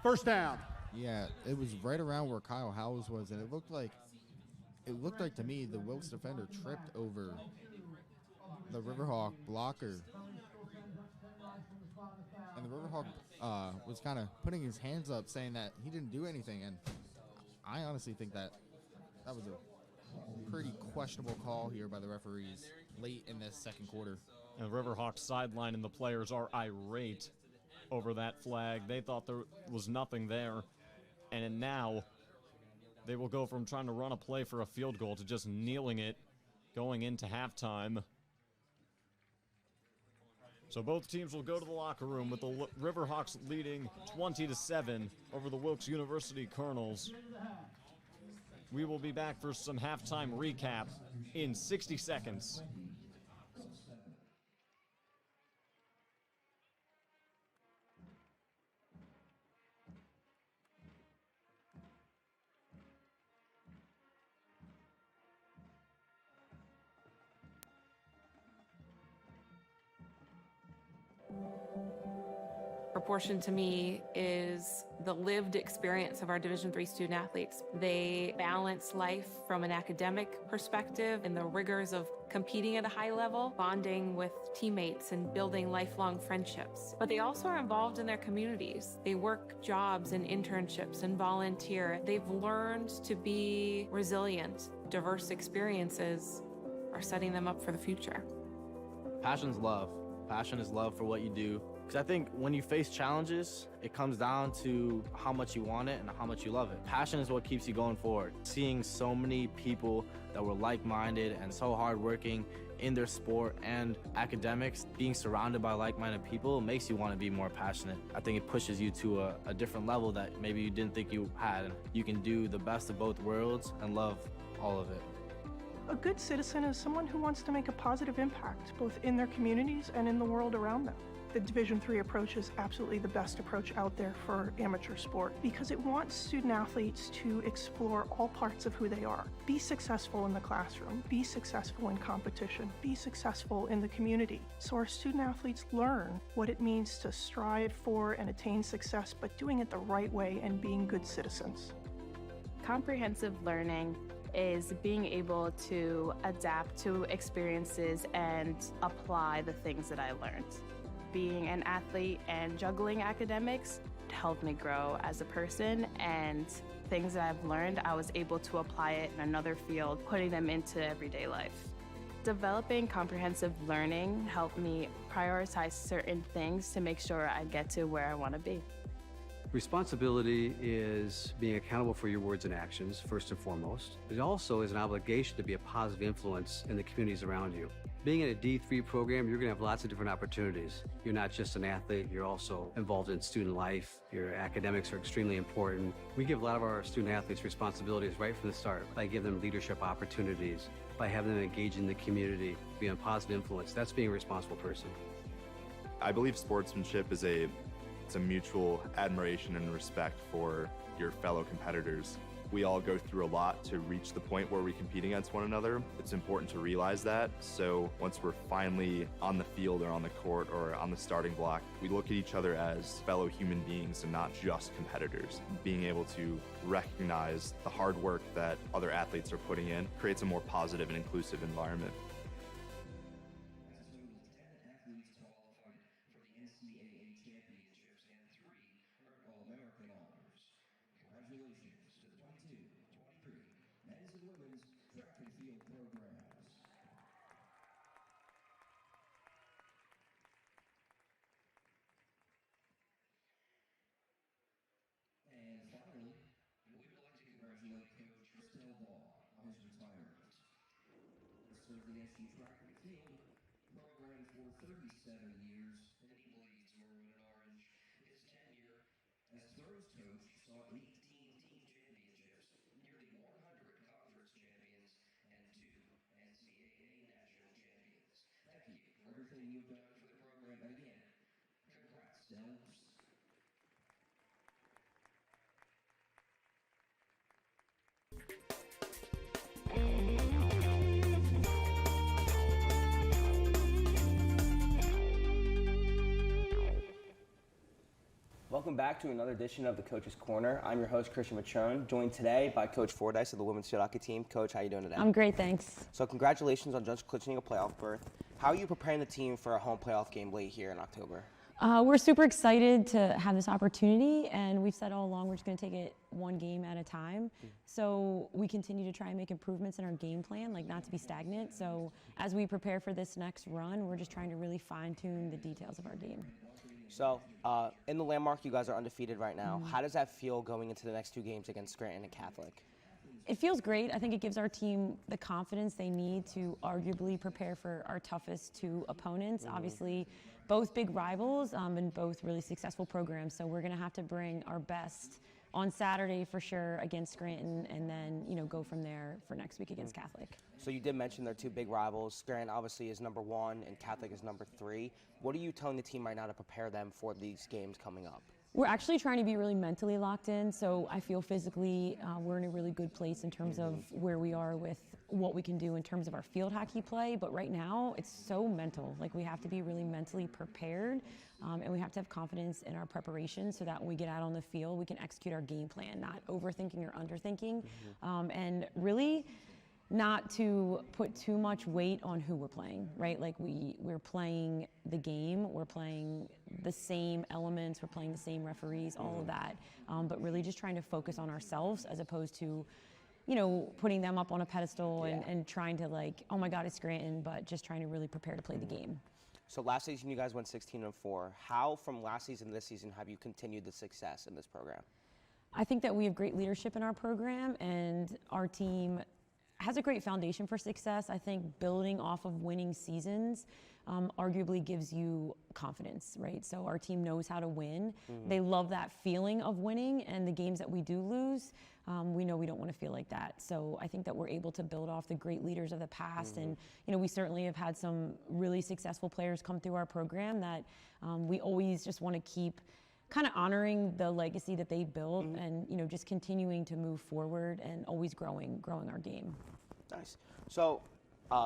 First down. Yeah, it was right around where Kyle Howes was, and it looked like to me the Wilkes defender tripped over the Riverhawk blocker. And the Riverhawk was kind of putting his hands up saying that he didn't do anything, and I honestly think that was a pretty questionable call here by the referees late in this second quarter. And Riverhawks sideline and the players are irate over that flag. They thought there was nothing there. And now they will go from trying to run a play for a field goal to just kneeling it going into halftime. So both teams will go to the locker room with the Riverhawks leading 20-7 over the Wilkes University Colonels. We will be back for some halftime recap in 60 seconds. Proportion to me is the lived experience of our Division III student athletes. They balance life from an academic perspective and the rigors of competing at a high level, bonding with teammates and building lifelong friendships. But they also are involved in their communities. They work jobs and internships and volunteer. They've learned to be resilient. Diverse experiences are setting them up for the future. Passion's love. Passion is love for what you do. Because I think when you face challenges, it comes down to how much you want it and how much you love it. Passion is what keeps you going forward. Seeing so many people that were like-minded and so hardworking in their sport and academics, being surrounded by like-minded people makes you want to be more passionate. I think it pushes you to a different level that maybe you didn't think you had. You can do the best of both worlds and love all of it. A good citizen is someone who wants to make a positive impact, both in their communities and in the world around them. The Division III approach is absolutely the best approach out there for amateur sport because it wants student athletes to explore all parts of who they are. Be successful in the classroom, be successful in competition, be successful in the community. So our student athletes learn what it means to strive for and attain success, but doing it the right way and being good citizens. Comprehensive learning is being able to adapt to experiences and apply the things that I learned. Being an athlete and juggling academics helped me grow as a person, and things that I've learned, I was able to apply it in another field, putting them into everyday life. Developing comprehensive learning helped me prioritize certain things to make sure I get to where I want to be. Responsibility is being accountable for your words and actions, first and foremost. It also is an obligation to be a positive influence in the communities around you. Being in a D3 program, you're going to have lots of different opportunities. You're not just an athlete, you're also involved in student life. Your academics are extremely important. We give a lot of our student athletes responsibilities right from the start by giving them leadership opportunities, by having them engage in the community, being a positive influence. That's being a responsible person. I believe sportsmanship is it's a mutual admiration and respect for your fellow competitors. We all go through a lot to reach the point where we compete against one another. It's important to realize that. So once we're finally on the field or on the court or on the starting block, we look at each other as fellow human beings and not just competitors. Being able to recognize the hard work that other athletes are putting in creates a more positive and inclusive environment. And finally, we would like to congratulate Coach his retirement. Has served the SU track and field program for 37 years, and he bleeds maroon and orange. His tenure as throws coach saw 18 team championships, nearly 100 conference champions, and 2 NCAA national champions. Thank you for everything you've done for the program, and again, congrats, Delps. Welcome back to another edition of the Coach's Corner. I'm your host, Christian Matrone, joined today by Coach Fordyce of the women's field hockey team. Coach, how are you doing today? I'm great, thanks. So congratulations on just clinching a playoff berth. How are you preparing the team for a home playoff game late here in October? We're super excited to have this opportunity, and we've said all along we're just going to take it one game at a time. So we continue to try and make improvements in our game plan, like not to be stagnant. So as we prepare for this next run, we're just trying to really fine-tune the details of our game. So in the Landmark, you guys are undefeated right now. How does that feel going into the next 2 games against Scranton and Catholic? It feels great. I think it gives our team the confidence they need to arguably prepare for our toughest 2 opponents. Obviously, both big rivals and both really successful programs. So we're going to have to bring our best on Saturday for sure against Scranton, and then go from there for next week against Catholic. So you did mention they're 2 big rivals. Scranton obviously is number 1 and Catholic is number 3. What are you telling the team right now to prepare them for these games coming up? We're actually trying to be really mentally locked in, so I feel physically we're in a really good place in terms of where we are with what we can do in terms of our field hockey play, but right now it's so mental. Like, we have to be really mentally prepared, and we have to have confidence in our preparation so that when we get out on the field, we can execute our game plan, not overthinking or underthinking, and really not to put too much weight on who we're playing, right? Like, we're playing the game, we're playing the same elements, we're playing the same referees, all of that, but really just trying to focus on ourselves as opposed to, putting them up on a pedestal and trying to, like, oh my God, it's Scranton, but just trying to really prepare to play the game. So last season you guys went 16-4. How from last season to this season have you continued the success in this program? I think that we have great leadership in our program, and our team has a great foundation for success. I think building off of winning seasons arguably gives you confidence, right? So our team knows how to win. They love that feeling of winning, and the games that we do lose, we know we don't want to feel like that. So I think that we're able to build off the great leaders of the past, and we certainly have had some really successful players come through our program that we always just want to keep kind of honoring the legacy that they built, and just continuing to move forward and always growing our game. Nice. So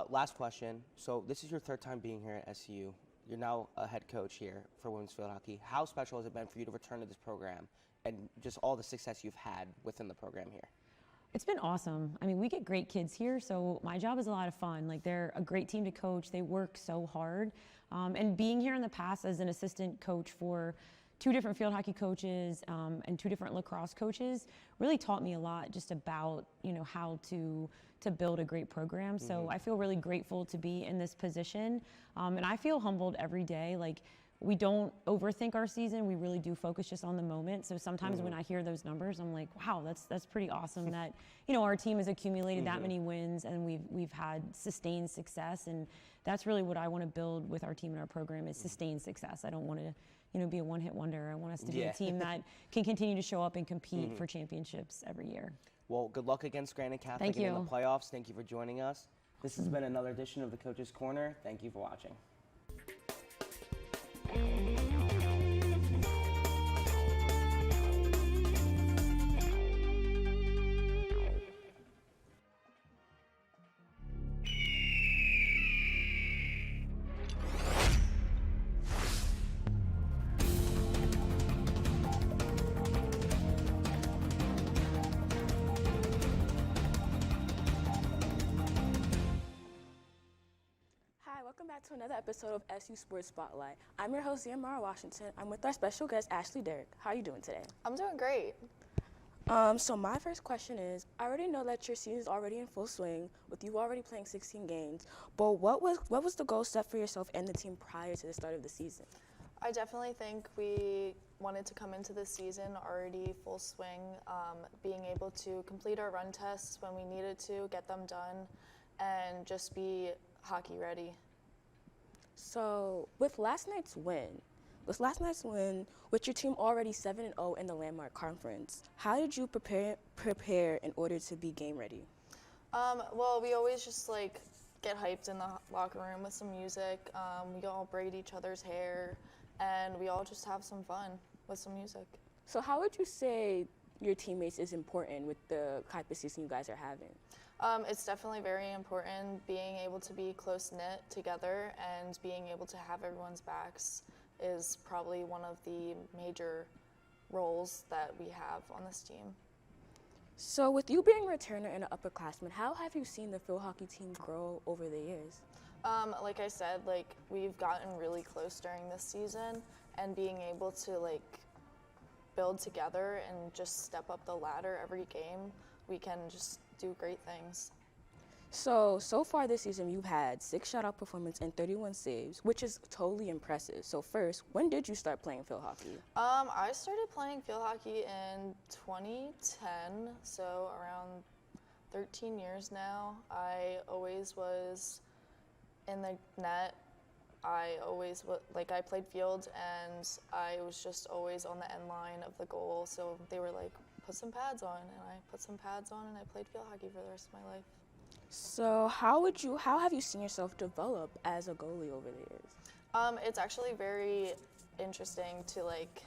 last question. So this is your 3rd time being here at SU. You're now a head coach here for women's field hockey. How special has it been for you to return to this program and just all the success you've had within the program here? It's been awesome. I mean, we get great kids here, so my job is a lot of fun. Like, they're a great team to coach. They work so hard. And being here in the past as an assistant coach for 2 different field hockey coaches and 2 different lacrosse coaches really taught me a lot just about, how to build a great program. So I feel really grateful to be in this position. And I feel humbled every day. Like, we don't overthink our season. We really do focus just on the moment. So sometimes when I hear those numbers, I'm like, wow, that's pretty awesome that, our team has accumulated that many wins, and we've had sustained success. And that's really what I want to build with our team and our program, is sustained success. I don't want to be a one-hit wonder. I want us to be a team that can continue to show up and compete for championships every year. Well, good luck against Scranton Catholic and in the playoffs. Thank you for joining us. This has been another edition of the Coach's Corner. Thank you for watching. Welcome back to another episode of SU Sports Spotlight. I'm your host, Mara Washington. I'm with our special guest, Ashley Derrick. How are you doing today? I'm doing great. So my first question is, I already know that your season is already in full swing, with you already playing 16 games, but what was the goal set for yourself and the team prior to the start of the season? I definitely think we wanted to come into this season already full swing, being able to complete our run tests when we needed to, get them done, and just be hockey ready. So with last night's win, with your team already 7-0 in the Landmark Conference, how did you prepare in order to be game ready? Well, we always just like get hyped in the locker room with some music. We all braid each other's hair, and we all just have some fun with some music. So how would you say your teammates is important with the type of season you guys are having? It's definitely very important being able to be close-knit together, and being able to have everyone's backs is probably one of the major roles that we have on this team. So with you being a returner and an upperclassman, how have you seen the field hockey team grow over the years? Like I said, like we've gotten really close during this season, and being able to like build together and just step up the ladder every game, we can just do great things. So far this season, you've had 6 shutout performances and 31 saves, which is totally impressive. So first, when did you start playing field hockey? I started playing field hockey in 2010, so around 13 years now. I always was in the net. I always I played field, and I was just always on the end line of the goal. So they were like, put some pads on, and I put some pads on, and I played field hockey for the rest of my life. So how have you seen yourself develop as a goalie over the years? It's actually very interesting to like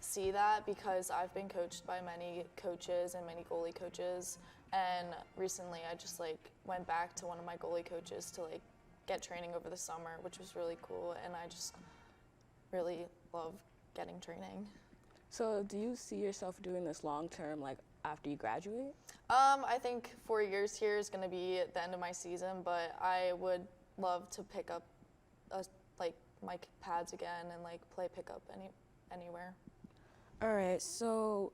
see that, because I've been coached by many coaches and many goalie coaches, and recently I just like went back to one of my goalie coaches to like get training over the summer, which was really cool, and I just really love getting training. So do you see yourself doing this long term, like after you graduate? I think 4 years here is going to be the end of my season, but I would love to pick up my pads again and like play pickup anywhere. All right, so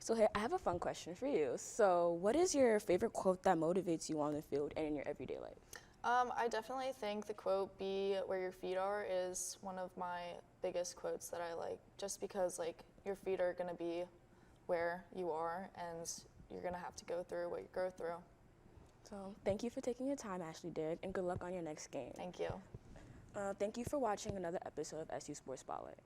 here I have a fun question for you. So what is your favorite quote that motivates you on the field and in your everyday life? I definitely think the quote, "Be where your feet are," is one of my biggest quotes that I like, just because like your feet are going to be where you are, and you're going to have to go through what you go through. So thank you for taking your time, Ashley Derrick, and good luck on your next game. Thank you. Thank you for watching another episode of SU Sports Spotlight.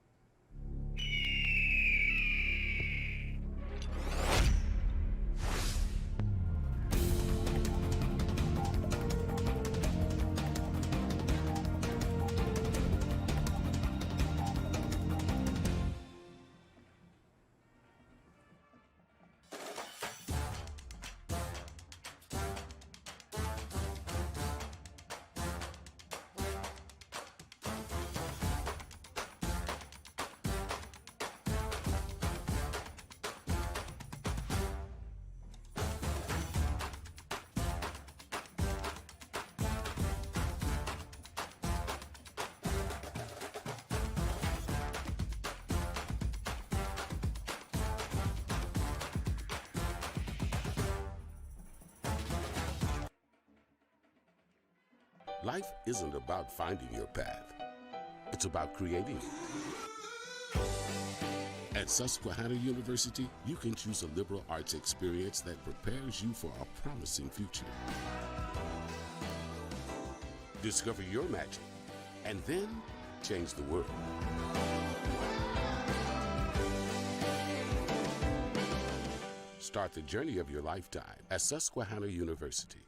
Life isn't about finding your path. It's about creating it. At Susquehanna University, you can choose a liberal arts experience that prepares you for a promising future. Discover your magic, and then change the world. Start the journey of your lifetime at Susquehanna University.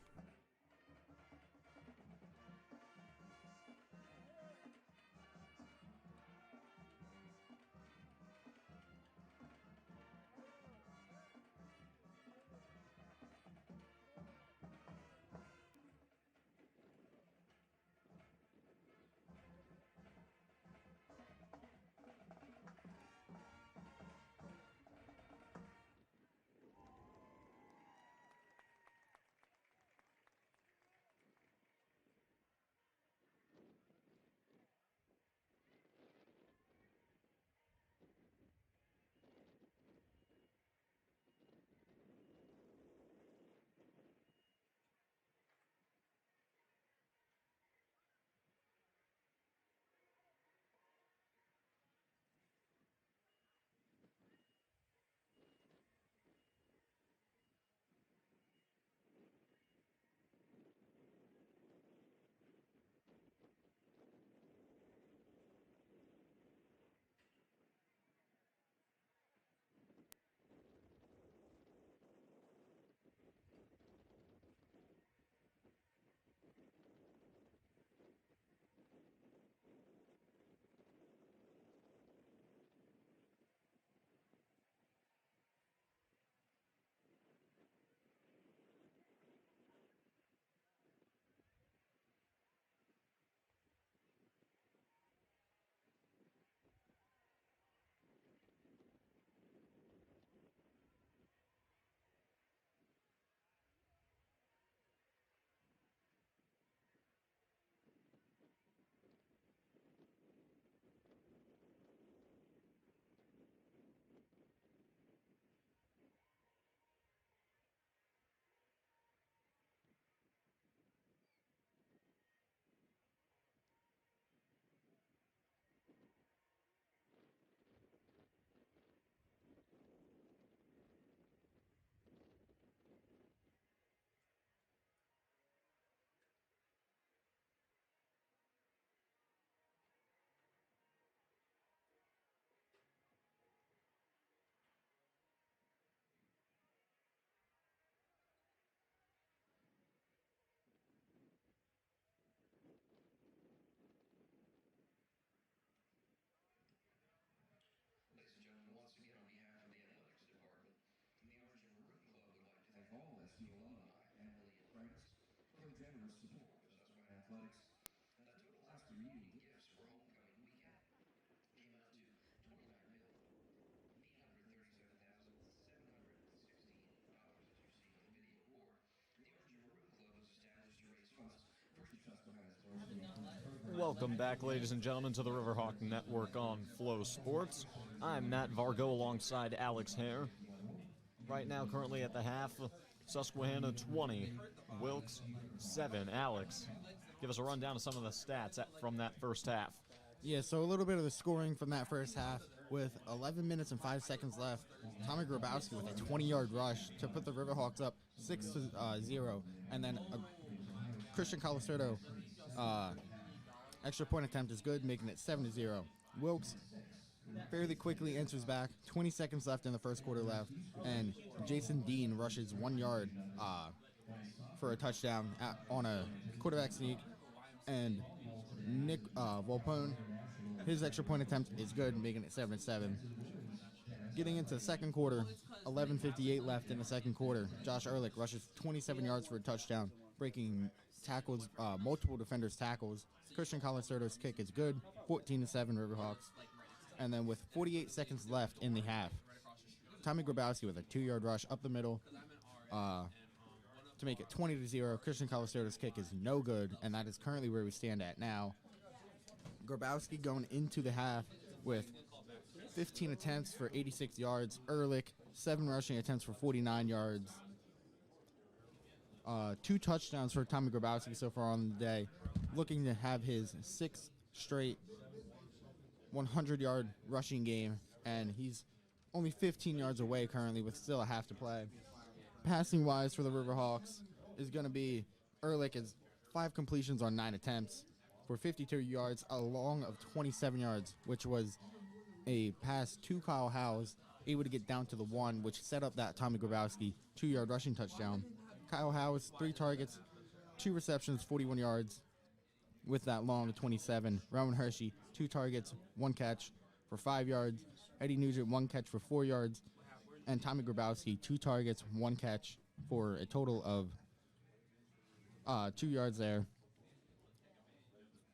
Welcome back, ladies and gentlemen, to the Riverhawk Network on Flow Sports. I'm Matt Vargo alongside Alex Hare. Right now, currently at the half, Susquehanna 20, Wilkes 7. Alex, give us a rundown of some of the stats from that first half. Yeah, so a little bit of the scoring from that first half. With 11 minutes and 5 seconds left, Tommy Grabowski with a 20-yard rush to put the Riverhawks up 6-0. And then Christian Colacerdo extra point attempt is good, making it 7-0. Wilkes fairly quickly enters back. 20 seconds left in the first quarter left, and Jason Dean rushes 1 yard for a touchdown on a quarterback sneak. And Nick Volpone, his extra point attempt is good, making it 7-7. Getting into the second quarter, 11:58 left in the second quarter. Josh Ehrlich rushes 27 yards for a touchdown, breaking tackles, multiple defenders' tackles. Christian Colacerdo's kick is good, 14-7 Riverhawks. And then with 48 seconds left in the half, Tommy Grabowski with a 2-yard rush up the middle to make it 20-0. Christian Colacerdo's kick is no good, and that is currently where we stand at now. Grabowski going into the half with 15 attempts for 86 yards. Ehrlich, 7 rushing attempts for 49 yards. 2 touchdowns for Tommy Grabowski so far on the day, looking to have his 6th straight 100-yard rushing game, and he's only 15 yards away currently with still a half to play. Passing-wise for the Riverhawks is going to be Ehrlich is 5 completions on 9 attempts for 52 yards, a long of 27 yards, which was a pass to Kyle Howes, able to get down to the 1, which set up that Tommy Grabowski 2-yard rushing touchdown. Kyle Howes, 3 targets, 2 receptions, 41 yards with that long 27. Rowan Hershey, 2 targets, 1 catch for 5 yards. Eddie Nugent, 1 catch for 4 yards. And Tommy Grabowski, 2 targets, 1 catch for a total of 2 yards there.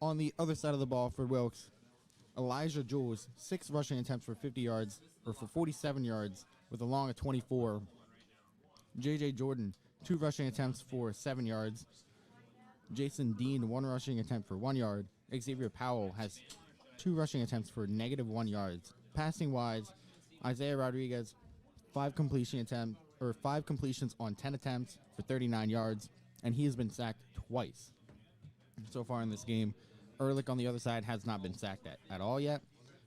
On the other side of the ball for Wilkes, Elijah Jules, 6 rushing attempts for 50 yards, or for 47 yards, with a long of 24. J.J. Jordan, 2 rushing attempts for 7 yards. Jason Dean, 1 rushing attempt for 1 yard. Xavier Powell has 2 rushing attempts for -1 yards. Passing-wise, Isaiah Rodriguez, 5 completions on 10 attempts for 39 yards, and he has been sacked twice so far in this game. Ehrlich on the other side has not been sacked at all yet.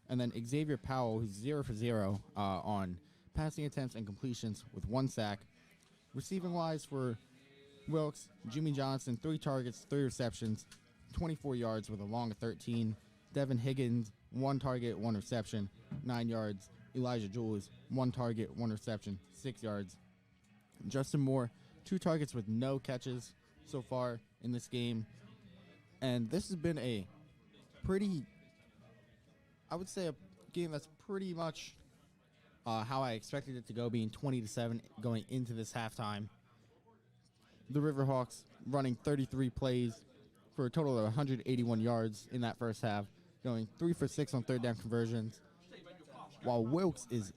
And then Xavier Powell, who's 0 for 0 on passing attempts and completions with 1 sack. Receiving-wise for Wilkes, Jimmy Johnson, 3 targets, 3 receptions, 24 yards with a long of 13. Devin Higgins, 1 target, 1 reception, 9 yards. Elijah Jules, 1 target, 1 reception, 6 yards. Justin Moore, 2 targets with no catches so far in this game. And this has been a pretty, I would say, a game that's pretty much how I expected it to go, being 20-7 going into this halftime. The Riverhawks running 33 plays for a total of 181 yards in that first half, going 3 for 6 on 3rd down conversions, while Wilkes is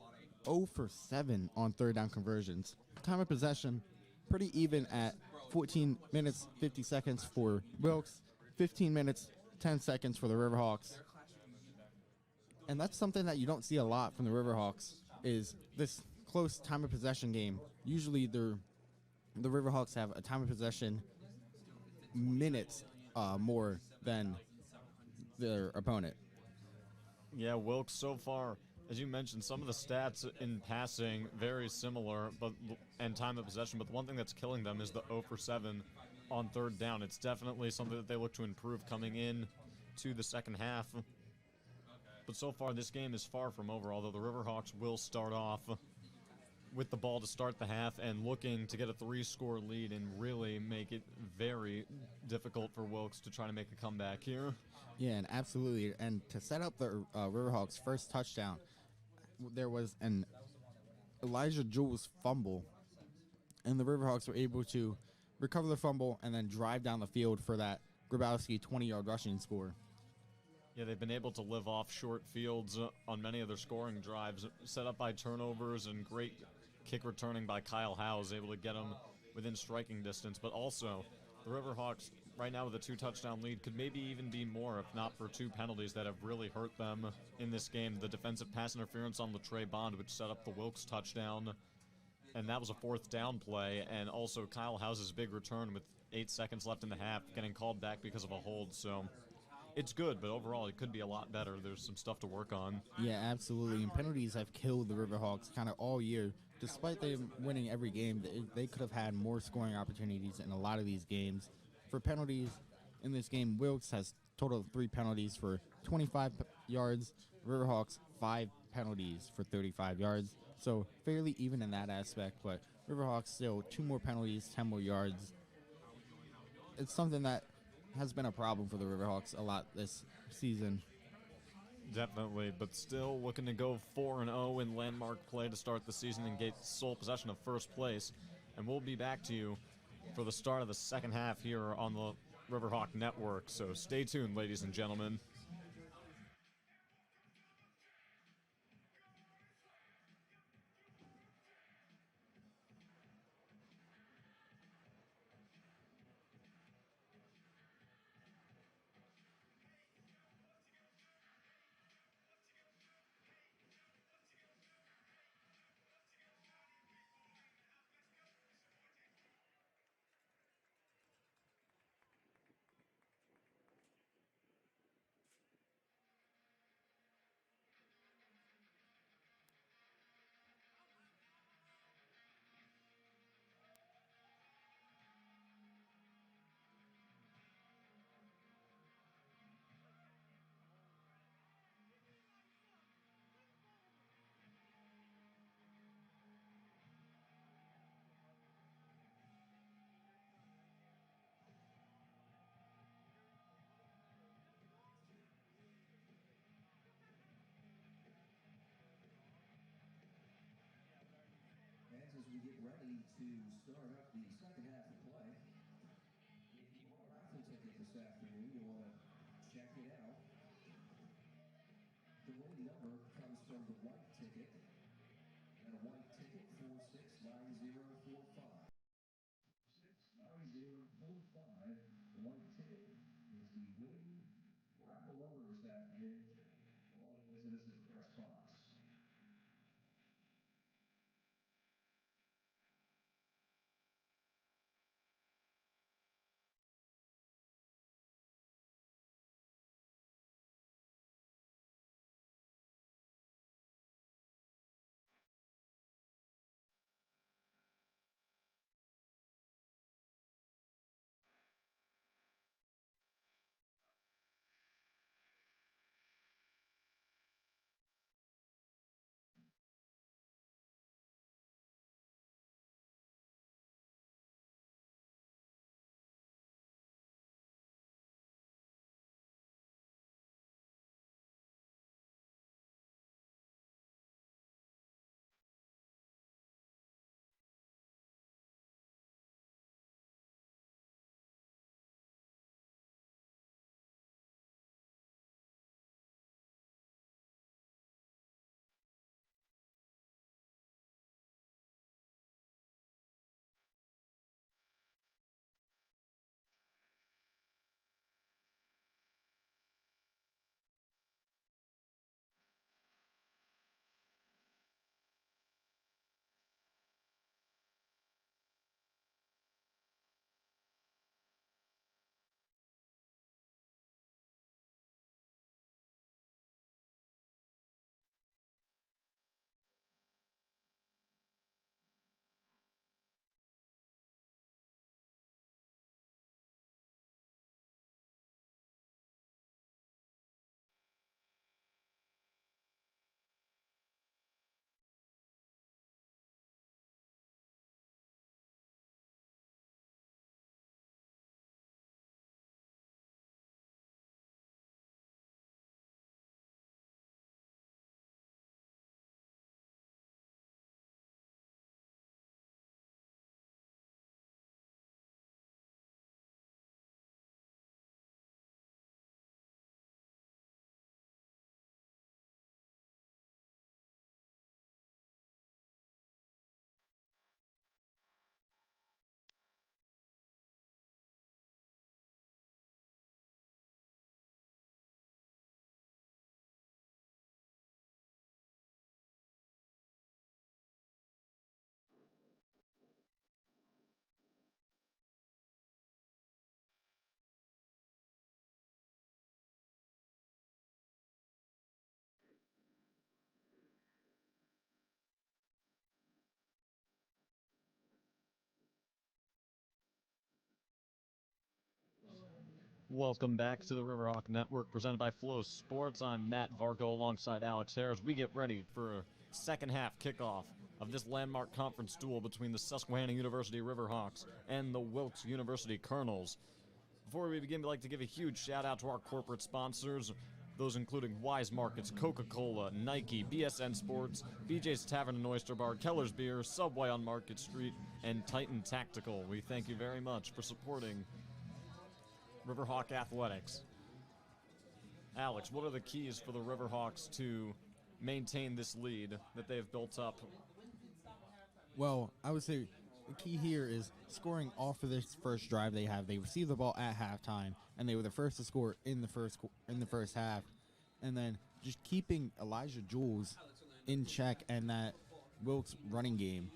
0 for 7 on 3rd down conversions. Time of possession, pretty even at 14 minutes, 50 seconds for Wilkes, 15 minutes, 10 seconds for the Riverhawks. And that's something that you don't see a lot from the Riverhawks, is this close time of possession game. Usually the Riverhawks have a time of possession minutes more than their opponent. Yeah, Wilkes so far, as you mentioned, some of the stats in passing very similar, and time of possession, but the one thing that's killing them is the 0 for 7 on 3rd down. It's definitely something that they look to improve coming in to the second half. But so far, this game is far from over, although the Riverhawks will start off with the ball to start the half and looking to get a 3-score lead and really make it very difficult for Wilkes to try to make a comeback here. Yeah, and absolutely. And to set up the Riverhawks' first touchdown, there was an Elijah Jules fumble, and the Riverhawks were able to recover the fumble, and then drive down the field for that Grabowski 20-yard rushing score. Yeah, they've been able to live off short fields on many of their scoring drives, set up by turnovers and great kick returning by Kyle Howes, able to get them within striking distance. But also, the Riverhawks, right now with a 2-touchdown lead, could maybe even be more if not for 2 penalties that have really hurt them in this game. The defensive pass interference on Latrey Bond, which set up the Wilkes touchdown, and that was a 4th down play, and also Kyle House's big return with 8 seconds left in the half, getting called back because of a hold. So it's good, but overall it could be a lot better. There's some stuff to work on. Yeah, absolutely. And penalties have killed the Riverhawks kind of all year. Despite them winning every game, they could have had more scoring opportunities in a lot of these games. For penalties in this game, Wilkes has a total of 3 penalties for 25 yards. Riverhawks, 5 penalties for 35 yards. So fairly even in that aspect, but Riverhawks still 2 more penalties, 10 more yards. It's something that has been a problem for the Riverhawks a lot this season. Definitely, but still looking to go 4-0 in landmark play to start the season and get sole possession of first place. And we'll be back to you for the start of the second half here on the Riverhawk Network. So stay tuned, ladies and gentlemen. As we get ready to start up the second half of play, if you want a raffle ticket this afternoon, you want to check it out. The winning number comes from the white ticket, and a white ticket 469045. 69045, the white ticket is the winning raffle number this afternoon. All it is a press box. Welcome back to the Riverhawk Network, presented by Flow Sports. I'm Matt Vargo alongside Alex Harris. We get ready for a second half kickoff of this landmark conference duel between the Susquehanna University Riverhawks and the Wilkes University Colonels. Before we begin, we'd like to give a huge shout out to our corporate sponsors, those including Wise Markets, Coca-Cola, Nike, BSN Sports, BJ's Tavern and Oyster Bar, Keller's Beer, Subway on Market Street, and Titan Tactical. We thank you very much for supporting Riverhawk Athletics. Alex, what are the keys for the Riverhawks to maintain this lead that they've built up? Well, I would say the key here is scoring off of this first drive they have. They received the ball at halftime, and they were the first to score in the first half. And then just keeping Elijah Jules in check and that Wilkes running game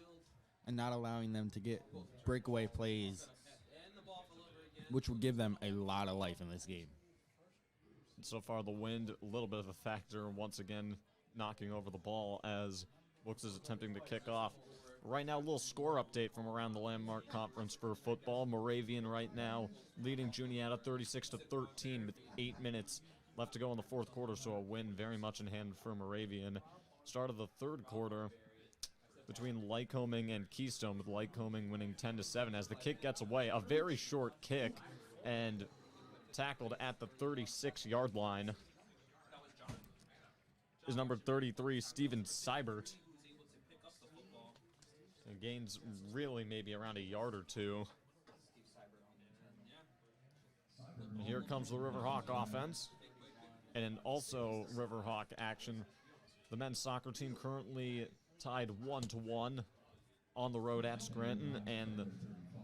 and not allowing them to get breakaway plays, which will give them a lot of life in this game. So far, the wind, a little bit of a factor, once again knocking over the ball as Wilkes is attempting to kick off. Right now, a little score update from around the Landmark Conference for football. Moravian right now leading Juniata 36-13 with 8 minutes left to go in the fourth quarter, so a win very much in hand for Moravian. Start of the third quarter between Lycoming and Keystone, with Lycoming winning 10-7 as the kick gets away. A very short kick and tackled at the 36-yard line is number 33, Steven Seibert. And gains really maybe around a yard or two. And here comes the Riverhawk offense. And also Riverhawk action. The men's soccer team currently tied 1-1 on the road at Scranton. And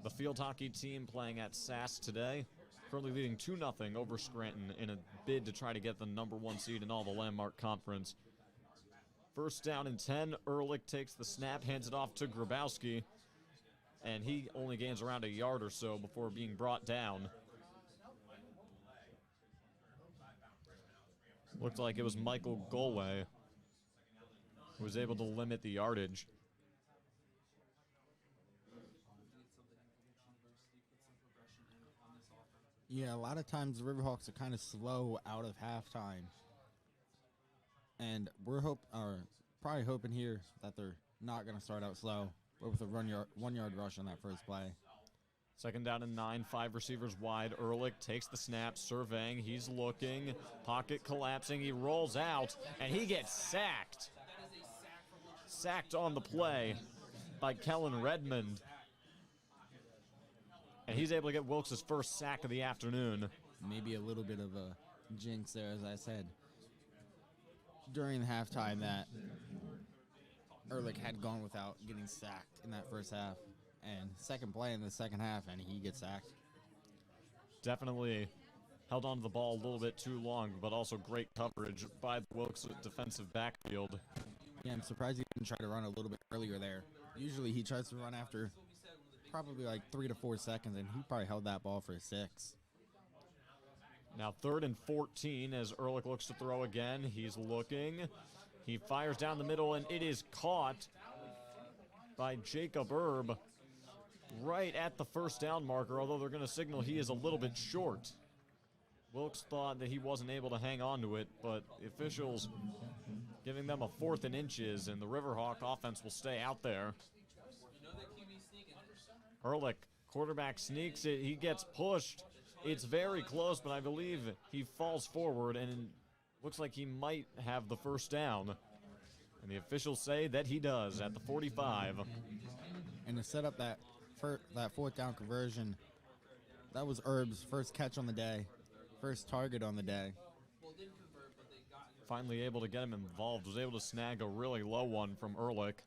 the field hockey team playing at SAS today, currently leading 2-0 over Scranton in a bid to try to get the #1 seed in all the Landmark Conference. First down and 10. Ehrlich takes the snap, hands it off to Grabowski, and he only gains around a yard or so before being brought down. Looked like it was Michael Golway who was able to limit the yardage. Yeah, a lot of times the Riverhawks are kind of slow out of halftime. And we're probably hoping here that they're not going to start out slow, but with a 1 yard rush on that first play. Second down and 9, 5 receivers wide. Ehrlich takes the snap, surveying. He's looking, pocket collapsing. He rolls out, and he gets sacked. Sacked on the play by Kellen Redmond. And he's able to get Wilkes' first sack of the afternoon. Maybe a little bit of a jinx there, as I said during the halftime, that Ehrlich had gone without getting sacked in that first half. And second play in the second half, and he gets sacked. Definitely held on to the ball a little bit too long, but also great coverage by the Wilkes defensive backfield. Yeah, I'm surprised he didn't try to run a little bit earlier there. Usually he tries to run after probably like 3 to 4 seconds, and he probably held that ball for 6. Now 3rd and 14 as Ehrlich looks to throw again. He's looking. He fires down the middle, and it is caught by Jacob Erb right at the first down marker, although they're going to signal he is a little bit short. Wilkes thought that he wasn't able to hang on to it, but the officials giving them a 4th and inches, and the Riverhawk offense will stay out there. Ehrlich, quarterback, sneaks it. He gets pushed. It's very close, but I believe he falls forward, and looks like he might have the first down. And the officials say that he does at the 45. And to set up that 4th down conversion, that was Erb's first catch on the day, first target on the day. Finally able to get him involved, was able to snag a really low one from Ehrlich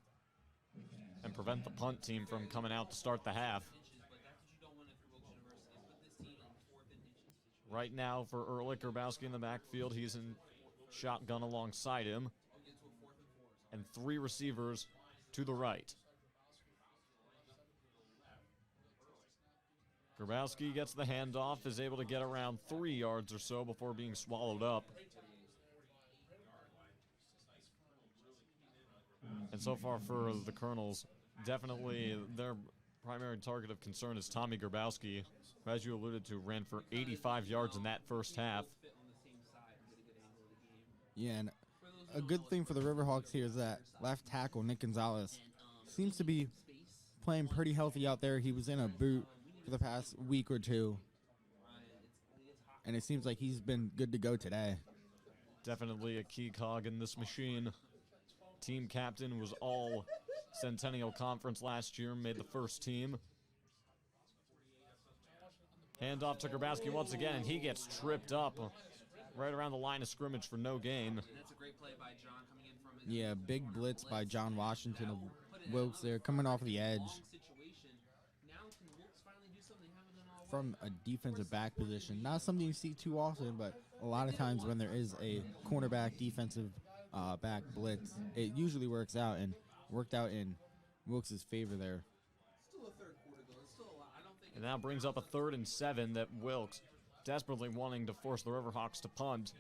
and prevent the punt team from coming out to start the half. Right now for Ehrlich, Grabowski in the backfield. He's in shotgun alongside him. And 3 receivers to the right. Grabowski gets the handoff, is able to get around 3 yards or so before being swallowed up. And so far for the Colonels, definitely their primary target of concern is Tommy Grabowski, who, as you alluded to, ran for 85 yards in that first half. Yeah, and a good thing for the Riverhawks here is that left tackle Nick Gonzalez seems to be playing pretty healthy out there. He was in a boot for the past week or two, and it seems like he's been good to go today. Definitely a key cog in this machine. Team captain, was all Centennial Conference last year, made the first team. Handoff to Grabowski once again, and he gets tripped up right around the line of scrimmage for no gain. That's a great play by John coming in from Yeah, big blitz by John Washington of Wilkes there, coming off the edge. From a defensive back position. Not something you see too often, but a lot of times when there is a cornerback defensive back blitz, it usually works out, and worked out in Wilkes' favor there. And that brings up a 3rd and 7 that Wilkes, desperately wanting to force the Riverhawks to punt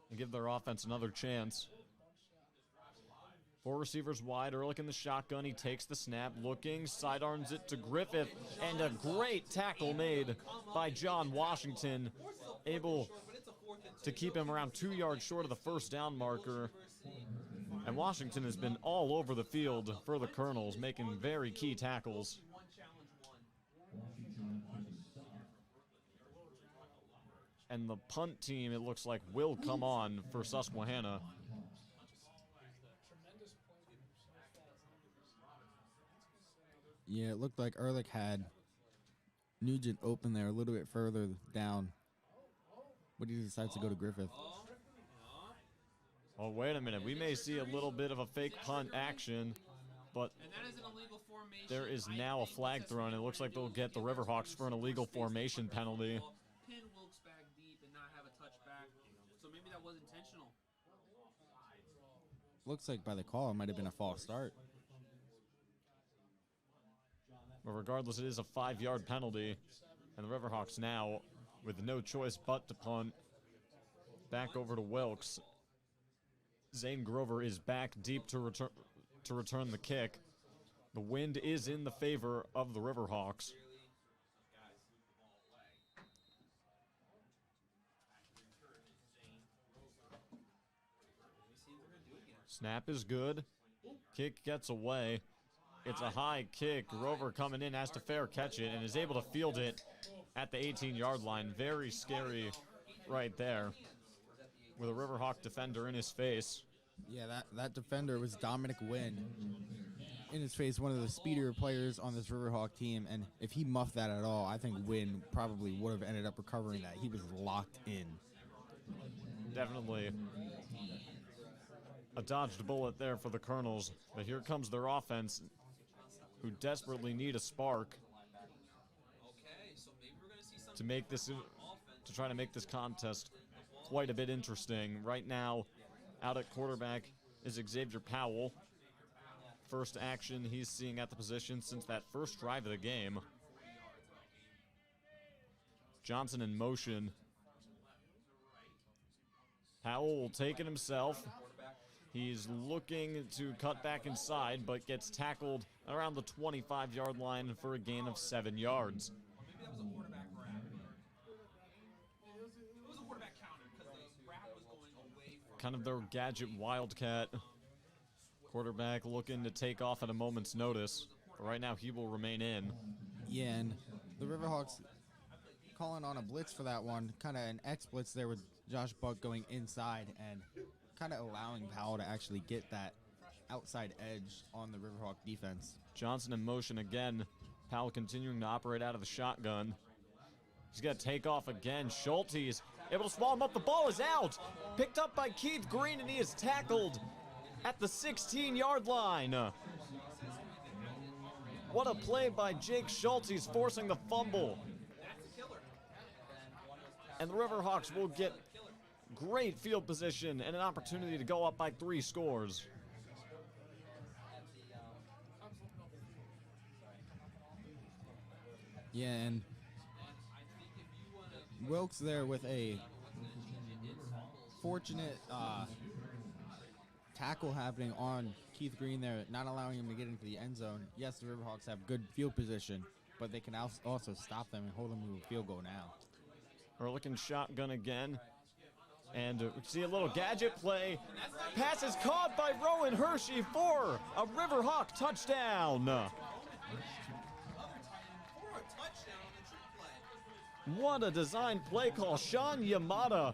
and give their offense another chance. 4 receivers wide. Ehrlich in the shotgun. He takes the snap, looking, sidearms it to Griffith, and a great tackle made by John Washington, able to keep him around 2 yards short of the first down marker. And Washington has been all over the field for the Colonels, making very key tackles. And the punt team, it looks like, will come on for Susquehanna. Yeah, it looked like Ehrlich had Nugent open there a little bit further down, but he decides to go to Griffith. Oh, wait a minute. We may see a little bit of a fake punt action, but there is now a flag thrown. It looks like they'll get the Riverhawks for an illegal formation penalty. Pin Wilkes back deep and not have a touchback, so maybe that was intentional. Looks like by the call it might have been a false start. But regardless, it is a 5-yard penalty, and the Riverhawks now, with no choice but to punt, back over to Wilkes. Zane Grover is back deep to return the kick. The wind is in the favor of the Riverhawks. Snap is good. Kick gets away. It's a high kick. Grover coming in, has to fair catch it, and is able to field it at the 18-yard line. Very scary right there with a Riverhawk defender in his face. Yeah, that defender was Dominic Wynn. In his face, one of the speedier players on this Riverhawk team, and if he muffed that at all, I think Wynn probably would have ended up recovering that. He was locked in. Definitely a dodged bullet there for the Colonels, but here comes their offense, who desperately need a spark to make this, to try to make this contest quite a bit interesting. Right now, out at quarterback is Xavier Powell. First action he's seeing at the position since that first drive of the game. Johnson in motion. Powell will take it himself. He's looking to cut back inside, but gets tackled around the 25-yard line for a gain of 7 yards. Maybe that was a quarterback grab. It was a quarterback counter because the grab was going away from Kind of their gadget wildcat. Quarterback looking to take off at a moment's notice. But right now, he will remain in. Yeah, and the Riverhawks calling on a blitz for that one. Kind of an X-blitz there with Josh Buck going inside and kind of allowing Powell to actually get that outside edge on the Riverhawk defense. Johnson in motion again. Powell continuing to operate out of the shotgun. He's going to take off again. Schultes able to swallow him up. The ball is out. Picked up by Keith Green, and he is tackled at the 16-yard line. What a play by Jake Schultes, forcing the fumble. And the Riverhawks will get great field position and an opportunity to go up by 3 scores. Yeah, and Wilkes there with a fortunate tackle happening on Keith Green there, not allowing him to get into the end zone. Yes, the Riverhawks have good field position, but they can also stop them and hold them to a field goal now. Ehrlich shotgun again. And we see a little gadget play. Pass is caught by Rowan Hershey for a Riverhawk touchdown. What a design play call. Sean Yamada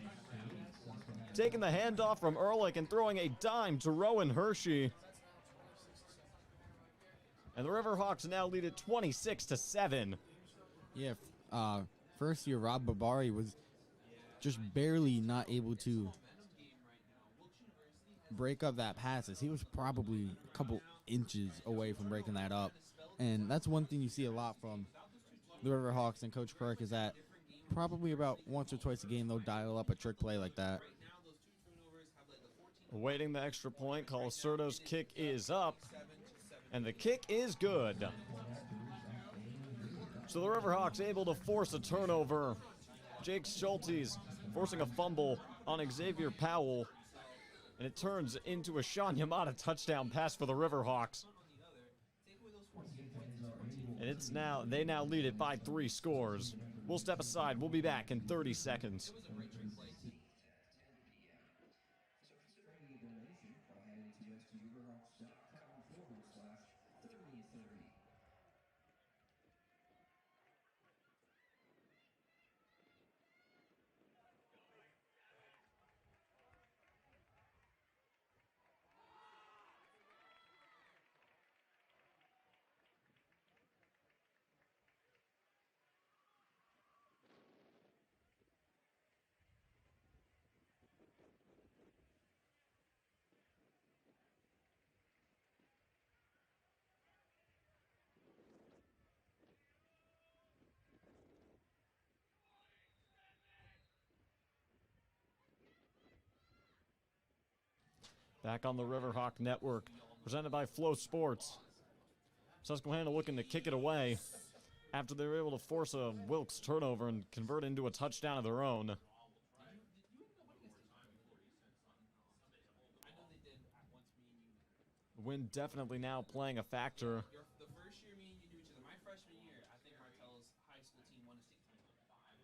taking the handoff from Ehrlich and throwing a dime to Rowan Hershey. And the Riverhawks now lead it 26-7. Yeah, first year Rob Babari was just barely not able to break up that passes. He was probably a couple inches away from breaking that up. And that's one thing you see a lot from the Riverhawks and Coach Perk is that probably about once or twice a game they'll dial up a trick play like that. Awaiting the extra point, Colasurdo's kick is up, and the kick is good. So the Riverhawks able to force a turnover. Jake Schultes forcing a fumble on Xavier Powell, and it turns into a Sean Yamada touchdown pass for the Riverhawks. And they now lead it by 3 scores. We'll step aside. We'll be back in 30 seconds. Back on the Riverhawk Network, presented by Flow Sports. Susquehanna looking to kick it away after they were able to force a Wilkes turnover and convert it into a touchdown of their own. The wind definitely now playing a factor. The first year me and you knew each other, my freshman year, I think Martell's high school team won a state title.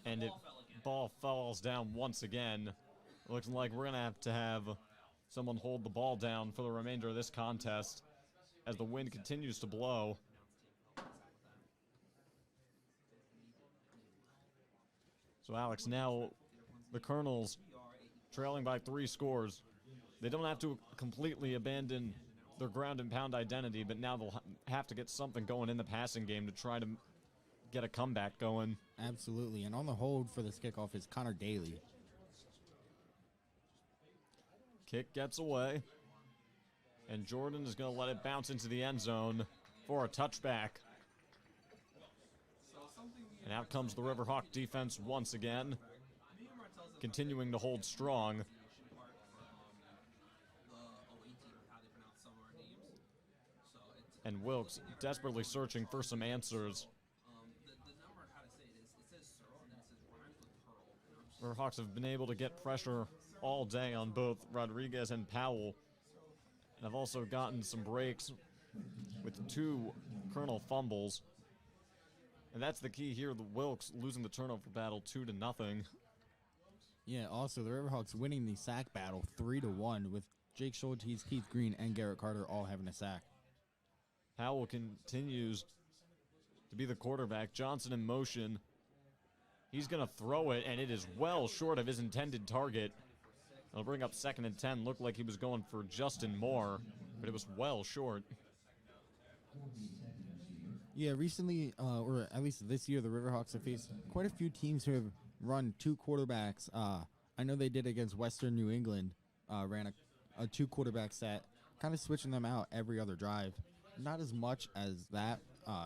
And it ball falls down once again. Looks like we're going to have someone hold the ball down for the remainder of this contest as the wind continues to blow. So Alex, now the Colonels trailing by 3 scores. They don't have to completely abandon their ground and pound identity, but now they'll have to get something going in the passing game to try to get a comeback going. Absolutely, and on the hold for this kickoff is Connor Daly. Kick gets away, and Jordan is going to let it bounce into the end zone for a touchback. And out comes the Riverhawk defense once again, continuing to hold strong. And Wilkes desperately searching for some answers. Riverhawks have been able to get pressure all day on both Rodriguez and Powell. And have also gotten some breaks with 2 Colonel fumbles. And that's the key here, the Wilkes losing the turnover battle 2-0. Yeah, also the Riverhawks winning the sack battle 3-1 with Jake Schultes, Keith Green, and Garrett Carter all having a sack. Powell continues to be the quarterback. Johnson in motion. He's going to throw it, and it is well short of his intended target. It'll bring up 2nd and 10. Looked like he was going for Justin Moore, but it was well short. Yeah, recently, or at least this year, the Riverhawks have faced quite a few teams who have run 2 quarterbacks. I know they did against Western New England, ran a 2 quarterback set, kind of switching them out every other drive. Not as much as that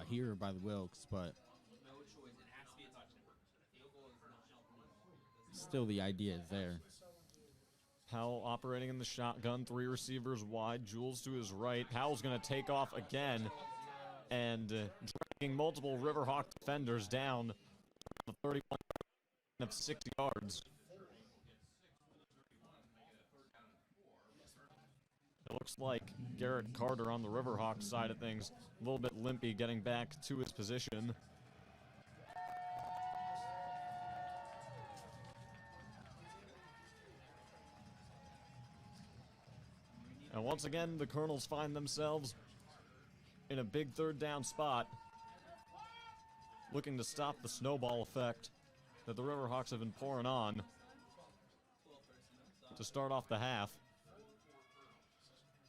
here by the Wilkes, but still the idea is there. Powell operating in the shotgun, 3 receivers wide, Jules to his right. Powell's going to take off again and dragging multiple Riverhawk defenders down the 31 of 6 yards. looks like Garrett Carter on the Riverhawks side of things, a little bit limpy getting back to his position. And once again, the Colonels find themselves in a big third down spot, looking to stop the snowball effect that the Riverhawks have been pouring on to start off the half.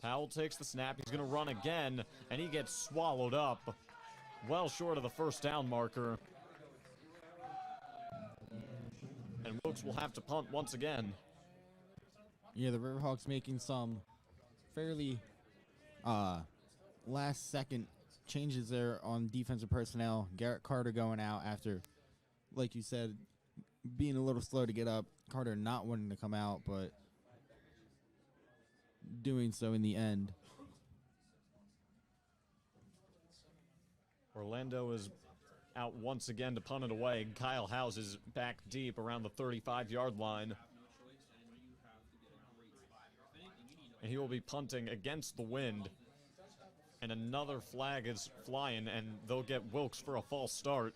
Powell takes the snap. He's going to run again, and he gets swallowed up well short of the first down marker. And Wilkes will have to punt once again. Yeah, the Riverhawks making some fairly last-second changes there on defensive personnel. Garrett Carter going out after, like you said, being a little slow to get up. Carter not wanting to come out, but doing so in the end. Orlando is out once again to punt it away. Kyle House is back deep around the 35-yard line. And he will be punting against the wind. And another flag is flying, and they'll get Wilkes for a false start.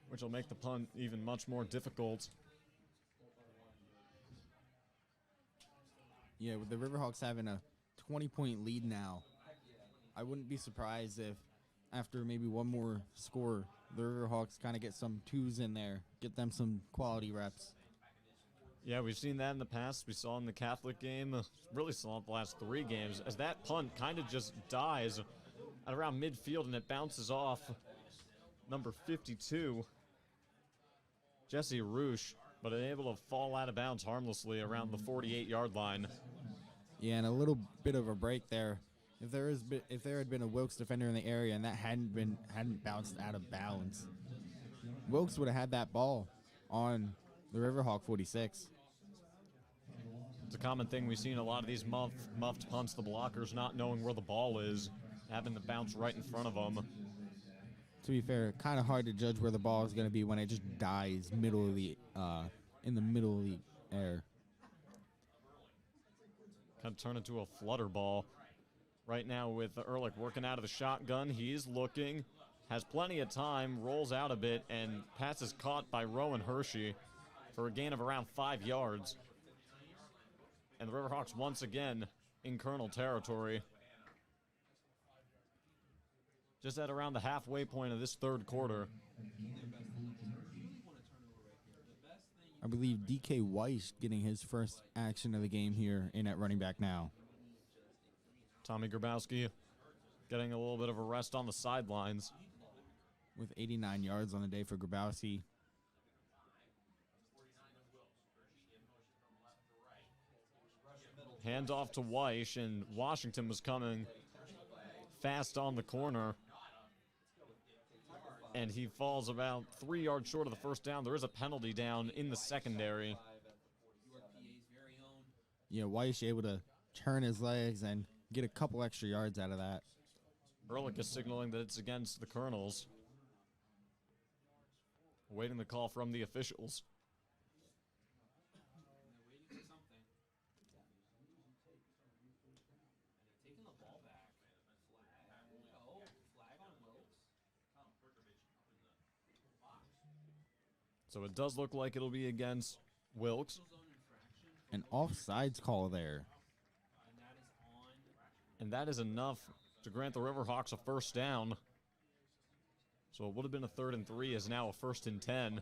Which will make the punt even much more difficult. Yeah, with the Riverhawks having a 20-point lead now, I wouldn't be surprised if after maybe one more score, the Riverhawks kind of get some twos in there, get them some quality reps. Yeah, we've seen that in the past. We saw in the Catholic game, really saw it the last 3 games, as that punt kind of just dies at around midfield and it bounces off number 52, Jesse Roosh, but able to fall out of bounds harmlessly around the 48-yard line. Yeah, and a little bit of a break there. If there had been a Wilkes defender in the area and that hadn't bounced out of bounds, Wilkes would have had that ball on the Riverhawk 46. It's a common thing we've seen a lot of these muffed punts, the blockers not knowing where the ball is, having the bounce right in front of them. To be fair, kind of hard to judge where the ball is going to be when it just dies in the middle of the air. Kind of turn into a flutter ball. Right now with Ehrlich working out of the shotgun, he's looking, has plenty of time, rolls out a bit, and pass is caught by Rowan Hershey for a gain of around 5 yards. And the Riverhawks once again in Colonel territory. Just at around the halfway point of this third quarter. I believe DK Weiss getting his first action of the game here in at running back now. Tommy Grabowski getting a little bit of a rest on the sidelines. With 89 yards on the day for Grabowski. Hand off to Weiss, and Washington was coming fast on the corner. And he falls about 3 yards short of the first down. There is a penalty down in the secondary. Yeah, Weiss able to turn his legs and get a couple extra yards out of that. Ehrlich is signaling that it's against the Colonels. Awaiting the call from the officials. So it does look like it'll be against Wilkes. An offsides call there. And that is enough to grant the Riverhawks a first down. So it would have been a 3rd and 3, is now a 1st and 10.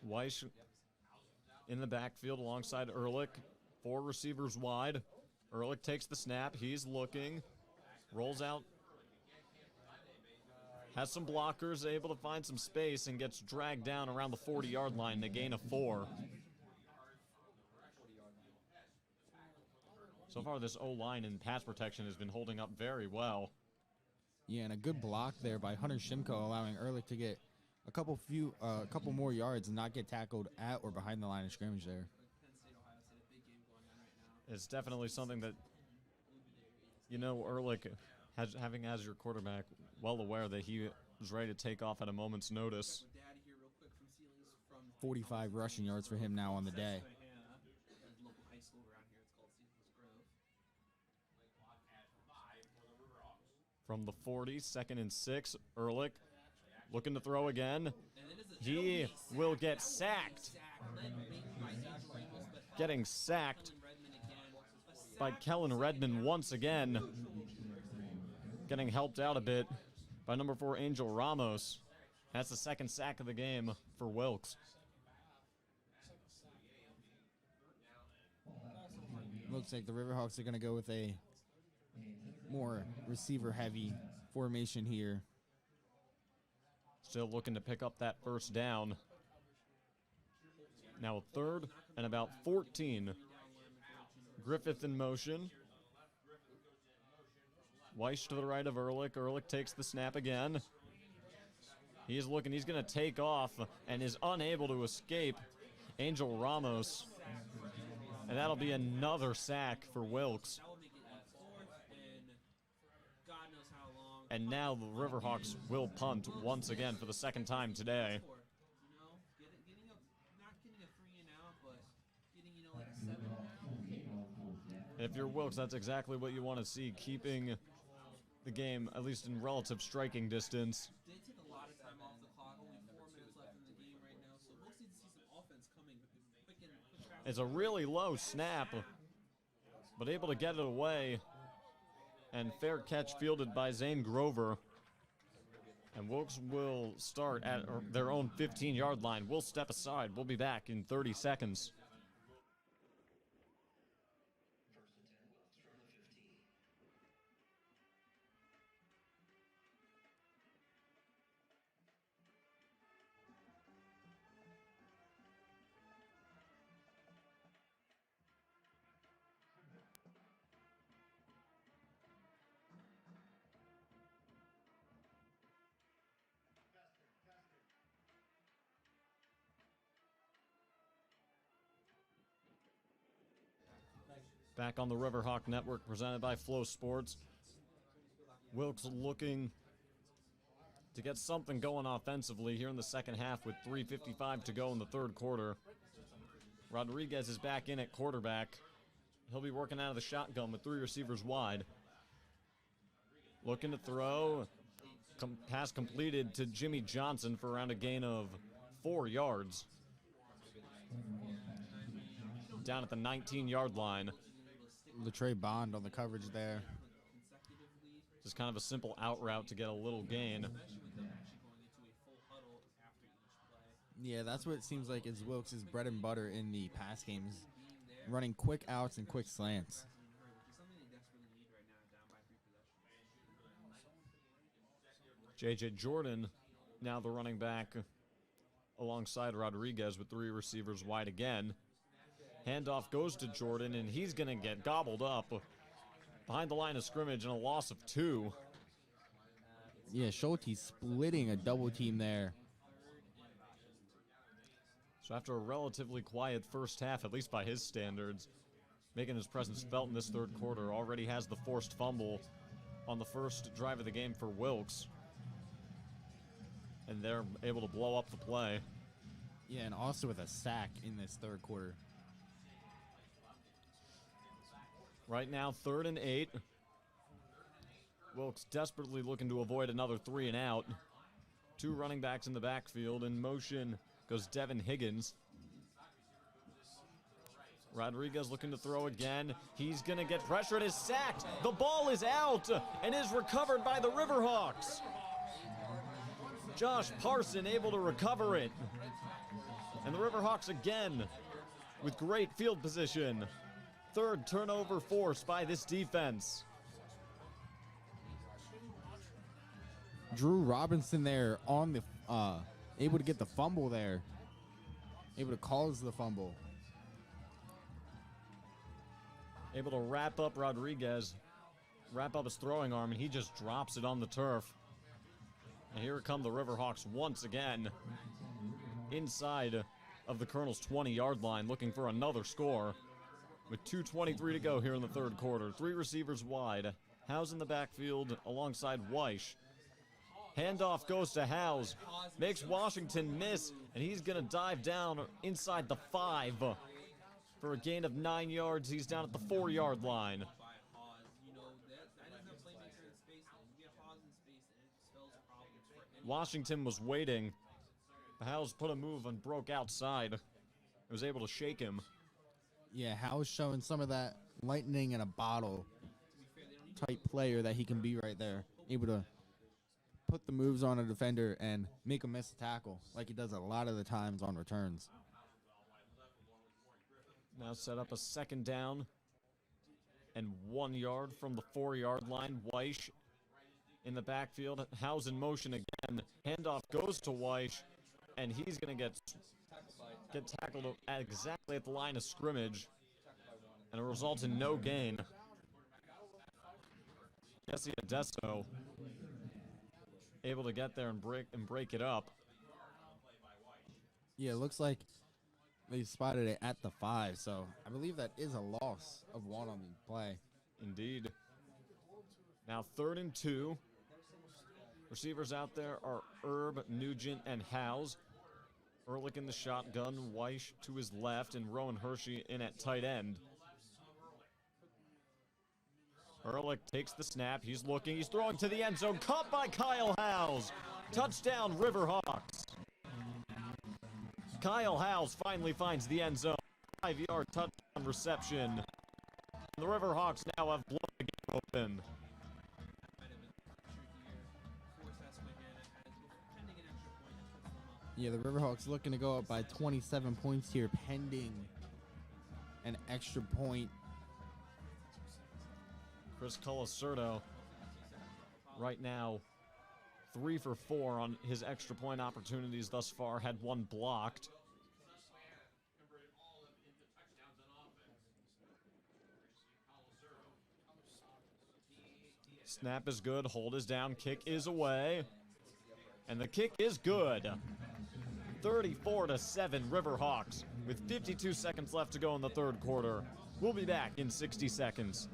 Weiss in the backfield alongside Ehrlich. 4 receivers wide. Ehrlich takes the snap. He's looking. Rolls out. Has some blockers, able to find some space, and gets dragged down around the 40-yard line, a gain of 4. So far, this O-line and pass protection has been holding up very well. Yeah, and a good block there by Hunter Shimko, allowing Ehrlich to get a couple more yards and not get tackled at or behind the line of scrimmage there. It's definitely something that You know, Ehrlich, having as your quarterback, well aware that he was ready to take off at a moment's notice. 45 rushing yards for him now on the day. Local high school around here. It's called Stevens Grove. From the 40, 2nd and 6, Ehrlich looking to throw again. He will get sacked. Getting sacked by Kellen Redmond once again. Getting helped out a bit by number 4, Angel Ramos. That's the second sack of the game for Wilkes. Looks like the Riverhawks are going to go with a more receiver-heavy formation here. Still looking to pick up that first down. Now a 3rd and about 14. Griffith in motion. Weiss to the right of Ehrlich. Ehrlich takes the snap again. He's looking, he's going to take off and is unable to escape Angel Ramos. And that'll be another sack for Wilkes. And now the Riverhawks will punt once again for the second time today. If you're Wilkes, that's exactly what you want to see, keeping the game at least in relative striking distance. They take a lot of time off the clock. Only 4 minutes left in the game right now, so Wilkes need to see some offense coming. Quick passes. It's a really low snap, but able to get it away. And fair catch fielded by Zane Grover. And Wilkes will start at their own 15-yard line. We'll step aside. We'll be back in 30 seconds. Back on the Riverhawk Network, presented by Flow Sports. Wilkes looking to get something going offensively here in the second half with 3:55 to go in the third quarter. Rodriguez is back in at quarterback. He'll be working out of the shotgun with 3 receivers wide. Looking to throw. Pass completed to Jimmy Johnson for around a gain of 4 yards. Down at the 19-yard line. Latrey Bond on the coverage there. Just kind of a simple out route to get a little gain. Yeah, that's what it seems like is Wilkes' bread and butter in the pass games. Running quick outs and quick slants. J.J. Jordan, now the running back alongside Rodriguez with 3 receivers wide again. Handoff goes to Jordan, and he's going to get gobbled up behind the line of scrimmage and a loss of 2. Yeah, Schulte splitting a double team there. So after a relatively quiet first half, at least by his standards, making his presence felt in this third quarter, already has the forced fumble on the first drive of the game for Wilkes. And they're able to blow up the play. Yeah, and also with a sack in this third quarter. Right now, 3rd and 8. Wilkes desperately looking to avoid another 3 and out. 2 running backs in the backfield. In motion goes Devin Higgins. Rodriguez looking to throw again. He's going to get pressure and is sacked. The ball is out and is recovered by the Riverhawks. Josh Parson able to recover it. And the Riverhawks again with great field position. 3rd turnover forced by this defense. Drew Robinson there on the able to get the fumble there. Able to cause the fumble. Able to wrap up Rodriguez, wrap up his throwing arm, and he just drops it on the turf. And here come the Riverhawks once again inside of the Colonel's 20-yard line looking for another score. With 2:23 to go here in the third quarter. 3 receivers wide. Howes in the backfield alongside Weish. Handoff goes to Howes. Makes Washington miss, and he's going to dive down inside the 5 for a gain of 9 yards. He's down at the 4-yard line. Washington was waiting. Howes put a move and broke outside. Was able to shake him. Yeah, Howes showing some of that lightning in a bottle type player that he can be right there. Able to put the moves on a defender and make him miss a tackle like he does a lot of the times on returns. Now set up a second down and 1 yard from the 4-yard line. Weish in the backfield. Howes in motion again. Handoff goes to Weish, and he's going to get tackled exactly at the line of scrimmage, and it results in no gain. Jesse Adesso able to get there and break it up. Yeah, it looks like they spotted it at the 5, so I believe that is a loss of 1 on the play. Indeed. Now 3rd and 2. Receivers out there are Herb, Nugent, and Howes. Ehrlich in the shotgun, Weish to his left, and Rowan Hershey in at tight end. Ehrlich takes the snap. He's looking. He's throwing to the end zone. Caught by Kyle Howes. Touchdown, Riverhawks. Kyle Howes finally finds the end zone. 5-yard touchdown reception. The Riverhawks now have blown the game open. Yeah, the Riverhawks looking to go up by 27 points here, pending an extra point. Chris Colacerto right now 3 for 4 on his extra point opportunities thus far, had 1 blocked. Snap is good, hold is down, kick is away, and the kick is good. 34-7 Riverhawks with 52 seconds left to go in the 3rd quarter. We'll be back in 60 seconds.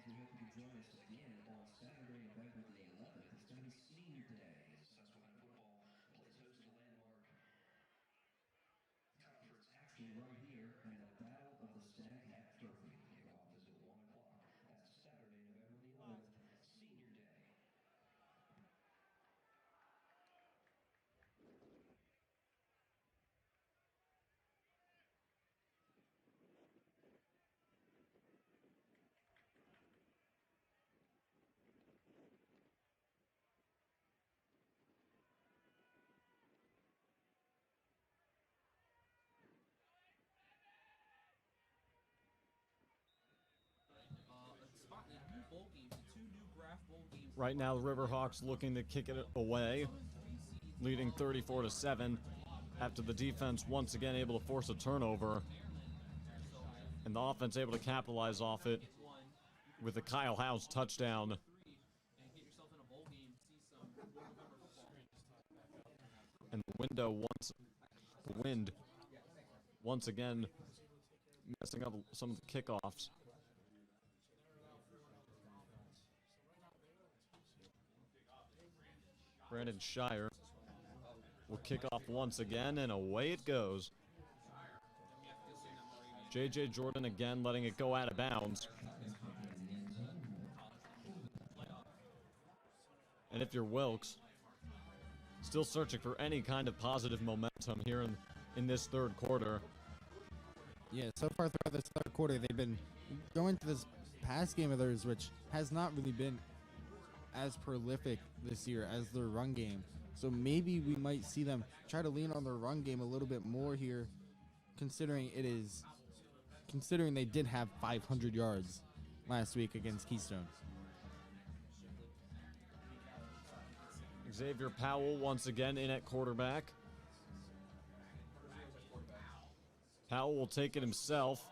We hope you can join us again on Saturday, November the 11th. It's going to be Senior Day. Susquehanna football plays host to the landmark conference action right here in the Battle of the Stag Hat Trophy. Kickoff is at 1 o'clock. That's Saturday, November the 11th, Senior Day. Right now, the Riverhawks looking to kick it away, leading 34-7 after the defense once again able to force a turnover, and the offense able to capitalize off it with a Kyle Howes touchdown. And the wind once again messing up some of the kickoffs. Brandon Shire will kick off once again, and away it goes. J.J. Jordan again letting it go out of bounds. And if you're Wilkes, still searching for any kind of positive momentum here in this 3rd quarter. Yeah, so far throughout this 3rd quarter, they've been going to this pass game of theirs, which has not really been as prolific this year as their run game. So maybe we might see them try to lean on their run game a little bit more here, considering they did have 500 yards last week against Keystone. Xavier Powell once again in at quarterback. Powell will take it himself.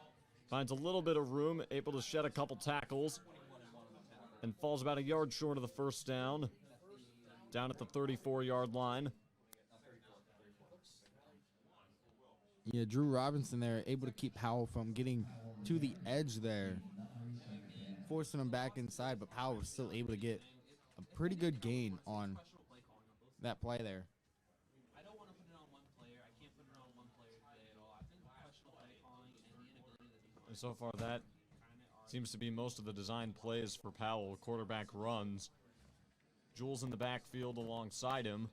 Finds a little bit of room, able to shed a couple tackles, and falls about a yard short of the first down. Down at the 34-yard line. Yeah, Drew Robinson there, able to keep Powell from getting to the edge there, forcing him back inside, but Powell was still able to get a pretty good gain on that play there. I don't want to put it on one player. I can't put it on one player today at all. I think professional play calling and the inability of the defense. And so far that seems to be most of the design plays for Powell. Quarterback runs. Jules in the backfield alongside him.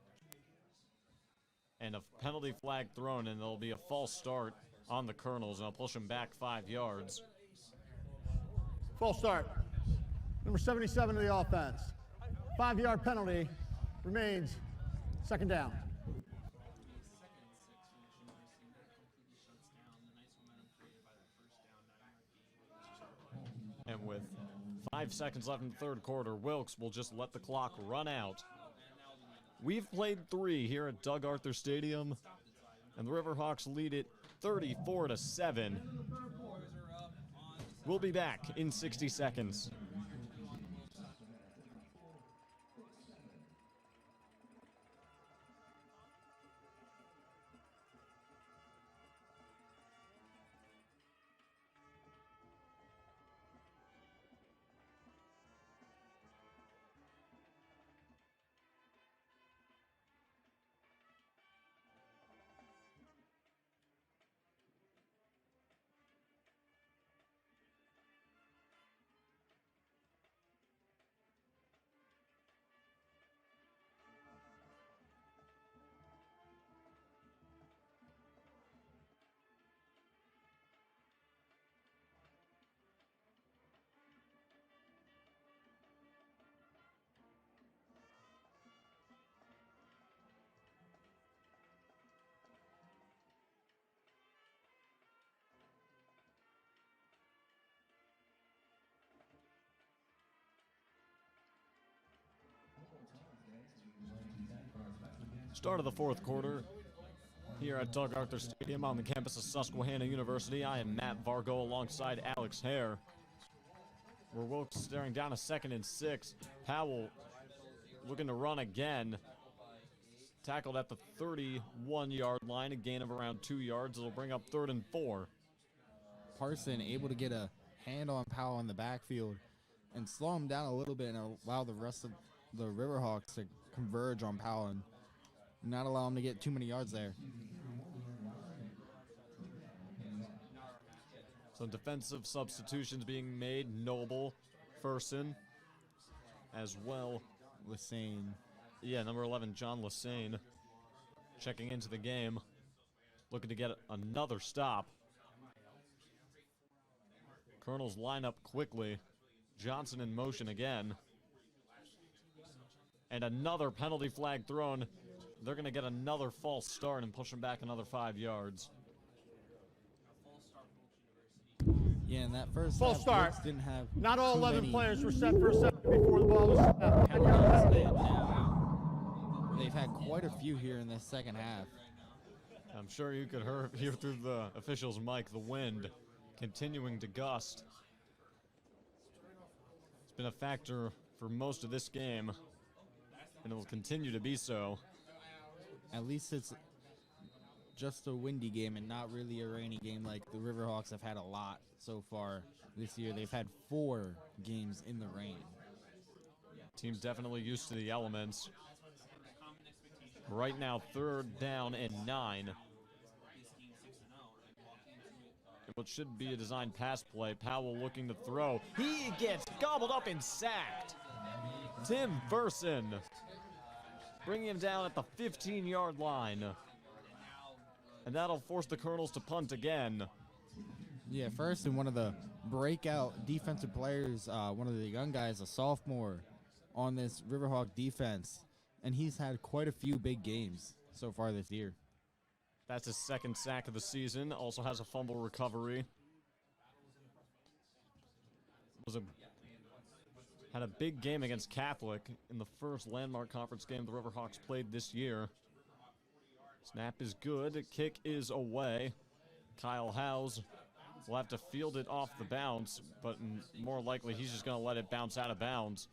And a penalty flag thrown, and there'll be a false start on the Colonels, and I'll push them back 5 yards. False start. Number 77 of the offense. 5-yard penalty. Remains second down. And with 5 seconds left in the third quarter, Wilkes will just let the clock run out. We've played 3 here at Doug Arthur Stadium, and the Riverhawks lead it 34-7. We'll be back in 60 seconds. Start of the fourth quarter here at Doug Arthur Stadium on the campus of Susquehanna University. I am Matt Vargo alongside Alex Hare. We're Wilkes staring down a 2nd and 6. Powell looking to run again. Tackled at the 31-yard line, a gain of around 2 yards. It'll bring up 3rd and 4. Parson able to get a hand on Powell in the backfield and slow him down a little bit and allow the rest of the Riverhawks to converge on Powell and not allow him to get too many yards there. Some defensive substitutions being made. Noble, Furson, as well. Lassane. Yeah, number 11, John Lassane, checking into the game, looking to get another stop. Colonels line up quickly. Johnson in motion again. And another penalty flag thrown. They're going to get another false start and push them back another 5 yards. Yeah, and that first false half, start. Wilkes didn't have Not all too 11 many players were set for a second before the ball was snapped. penalties. They've had quite a few here in this second half. I'm sure you could hear through the official's mic the wind continuing to gust. It's been a factor for most of this game, and it will continue to be so. At least it's just a windy game and not really a rainy game like the Riverhawks have had a lot so far this year. They've had 4 games in the rain. Team's definitely used to the elements. Right now, 3rd down and 9. What should be a designed pass play. Powell looking to throw. He gets gobbled up and sacked. Tim Furson bringing him down at the 15-yard line. And that'll force the Colonels to punt again. Yeah, Furson, one of the breakout defensive players, one of the young guys, a sophomore on this Riverhawk defense. And he's had quite a few big games so far this year. That's his 2nd sack of the season. Also has a fumble recovery. Had a big game against Catholic in the first landmark conference game the Riverhawks played this year. Snap is good. Kick is away. Kyle Howes will have to field it off the bounce, but more likely he's just going to let it bounce out of bounds.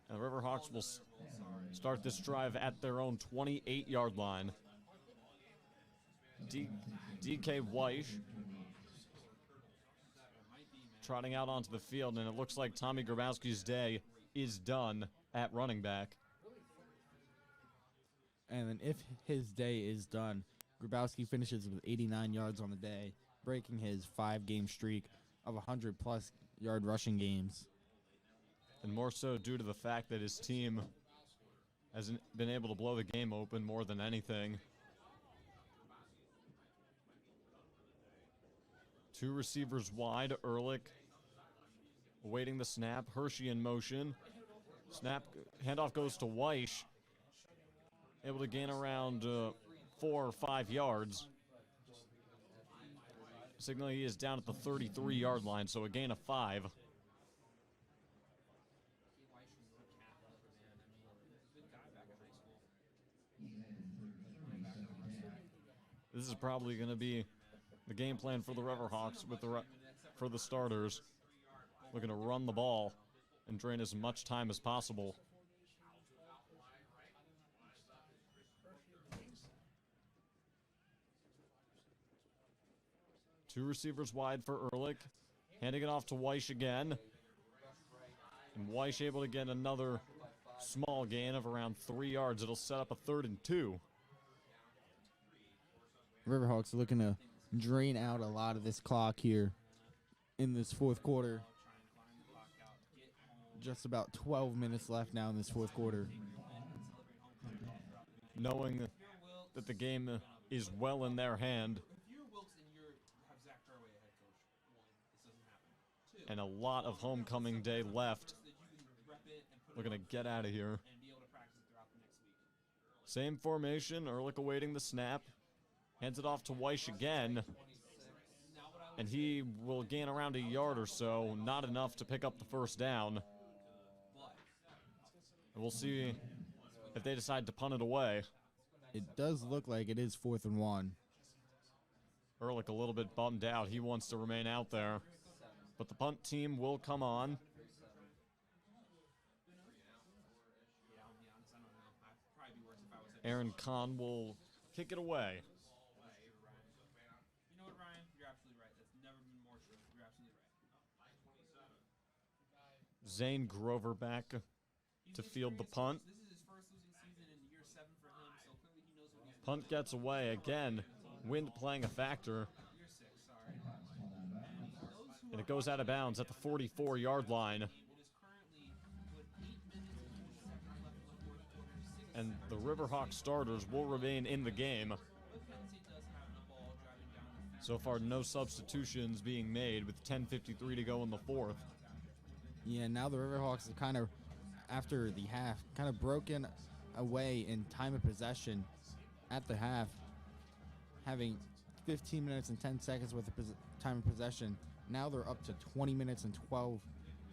And the Riverhawks will start this drive at their own 28-yard line. DK Weish trotting out onto the field, and it looks like Tommy Grabowski's day is done at running back. And then if his day is done, Grabowski finishes with 89 yards on the day, breaking his 5-game streak of 100-plus yard rushing games. And more so due to the fact that his team hasn't been able to blow the game open more than anything. 2 receivers wide. Ehrlich awaiting the snap. Hershey in motion. Snap, handoff goes to Weish. Able to gain around 4 or 5 yards. Signaling he is down at the 33-yard line, so a gain of 5. This is probably going to be the game plan for the Riverhawks with for the starters. Looking to run the ball and drain as much time as possible. Two receivers wide for Ehrlich. Handing it off to Weish again. And Weish able to get another small gain of around 3 yards. It'll set up a 3rd and 2. Riverhawks are looking to drain out a lot of this clock here in this fourth quarter. Just about 12 minutes left now in this fourth quarter. Knowing that the game is well in their hand. And a lot of homecoming day left. Looking to get out of here. Same formation. Ehrlich awaiting the snap. Hands it off to Weish again. And he will gain around a yard or so. Not enough to pick up the first down. And we'll see if they decide to punt it away. It does look like it is 4th and 1. Ehrlich a little bit bummed out. He wants to remain out there. But the punt team will come on. Aaron Kahn will kick it away. You know what, Ryan? You're absolutely right. That's never been more true. You're absolutely right. Zane Grover back to field the punt. This is his first losing season in year 7 for him, so clearly he knows what he's Punt gets away again. Wind playing a factor. Year 6, sorry. And it goes out of bounds at the 44-yard line. And the Riverhawk starters will remain in the game. So far, no substitutions being made with 10:53 to go in the fourth. Yeah, now the Riverhawks have kind of, after the half, kind of broken away in time of possession at the half, having 15 minutes and 10 seconds worth of time of possession. Now they're up to 20 minutes and 12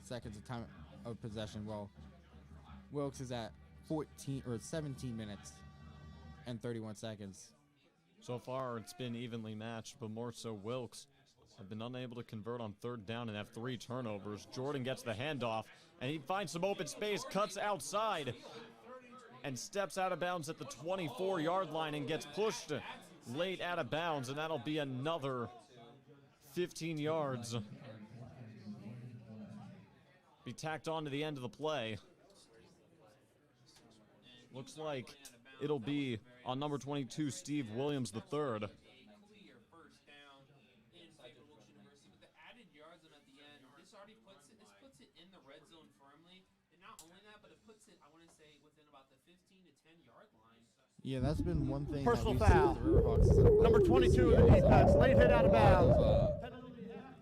seconds of time of possession. Well, Wilkes is at 17 minutes and 31 seconds. So far, it's been evenly matched, but more so Wilkes have been unable to convert on 3rd down and have 3 turnovers. Jordan gets the handoff, and he finds some open space, cuts outside, and steps out of bounds at the 24-yard line and gets pushed late out of bounds, and that'll be another 15 yards. Be tacked on to the end of the play. Looks like it'll be on number 22, Steve Williams III. Puts it in the red zone firmly, and not only that, but it puts it, I want to say, within about the 15 to 10-yard line. Yeah, that's been one thing. Personal that we've foul. seen with the Riverhawks. Number 22 in the defense, late hit out of bounds.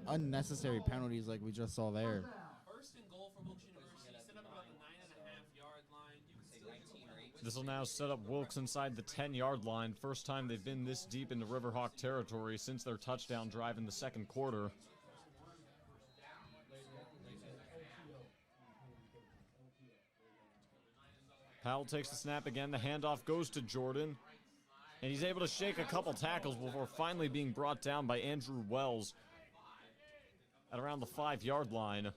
Unnecessary penalties like we just saw there. First and goal for Wilkes University, set up about the 9.5-yard line. You can still team. This will now set up Wilkes inside the 10-yard line. First time they've been this deep into Riverhawk territory since their touchdown drive in the second quarter. Powell takes the snap again. The handoff goes to Jordan. And he's able to shake a couple tackles before finally being brought down by Andrew Wells at around the 5-yard line.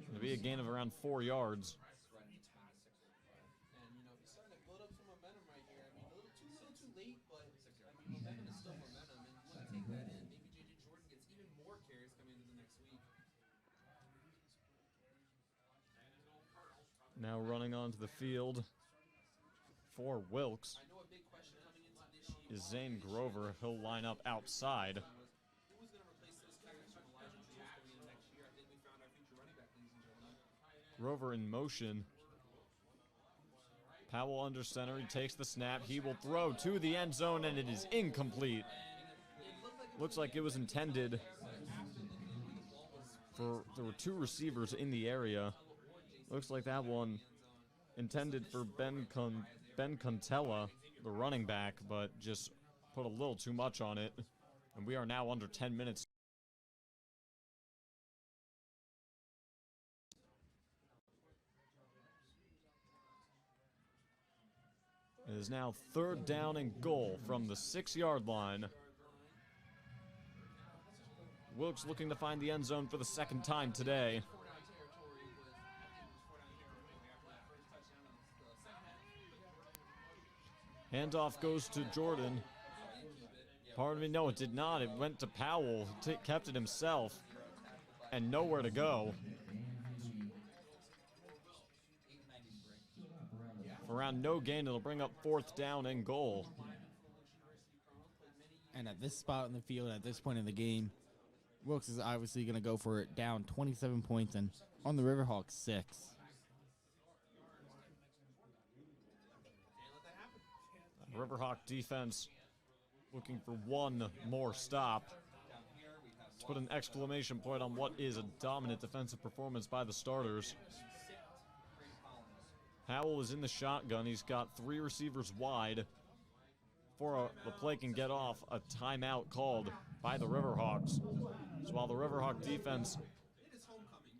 It'll be a gain of around 4 yards. And, you know, he's starting to build up some momentum right here. I mean, a little too late, but, I mean, momentum is still momentum, and you want to take that in. Maybe J.J. Jordan gets even more carries coming into the next week. Now running onto the field for Wilkes is Zane Grover. He'll line up outside. Who was going to replace those carries from Elijah Jules going into next year? I think we found our future running back, ladies and gentlemen. Grover in motion. Powell under center. He takes the snap. He will throw to the end zone, and it is incomplete. Looks like it was intended for... There were 2 receivers in the area. Looks like that one intended for Ben Contella, the running back, but just put a little too much on it. And we are now under 10 minutes. It is now 3rd down and goal from the 6-yard line. Wilkes looking to find the end zone for the 2nd time today. Handoff goes to Jordan. Pardon me, no, it did not. It went to Powell. Kept it himself. And nowhere to go. For around no gain, it'll bring up 4th down and goal. And at this spot in the field, at this point in the game, Wilkes is obviously going to go for it, down 27 points and on the Riverhawks 6. Riverhawk defense looking for one more stop. To put an exclamation point on what is a dominant defensive performance by the starters. Powell is in the shotgun. He's got 3 receivers wide. Before the play can get off, a timeout called by the Riverhawks. So while the Riverhawk defense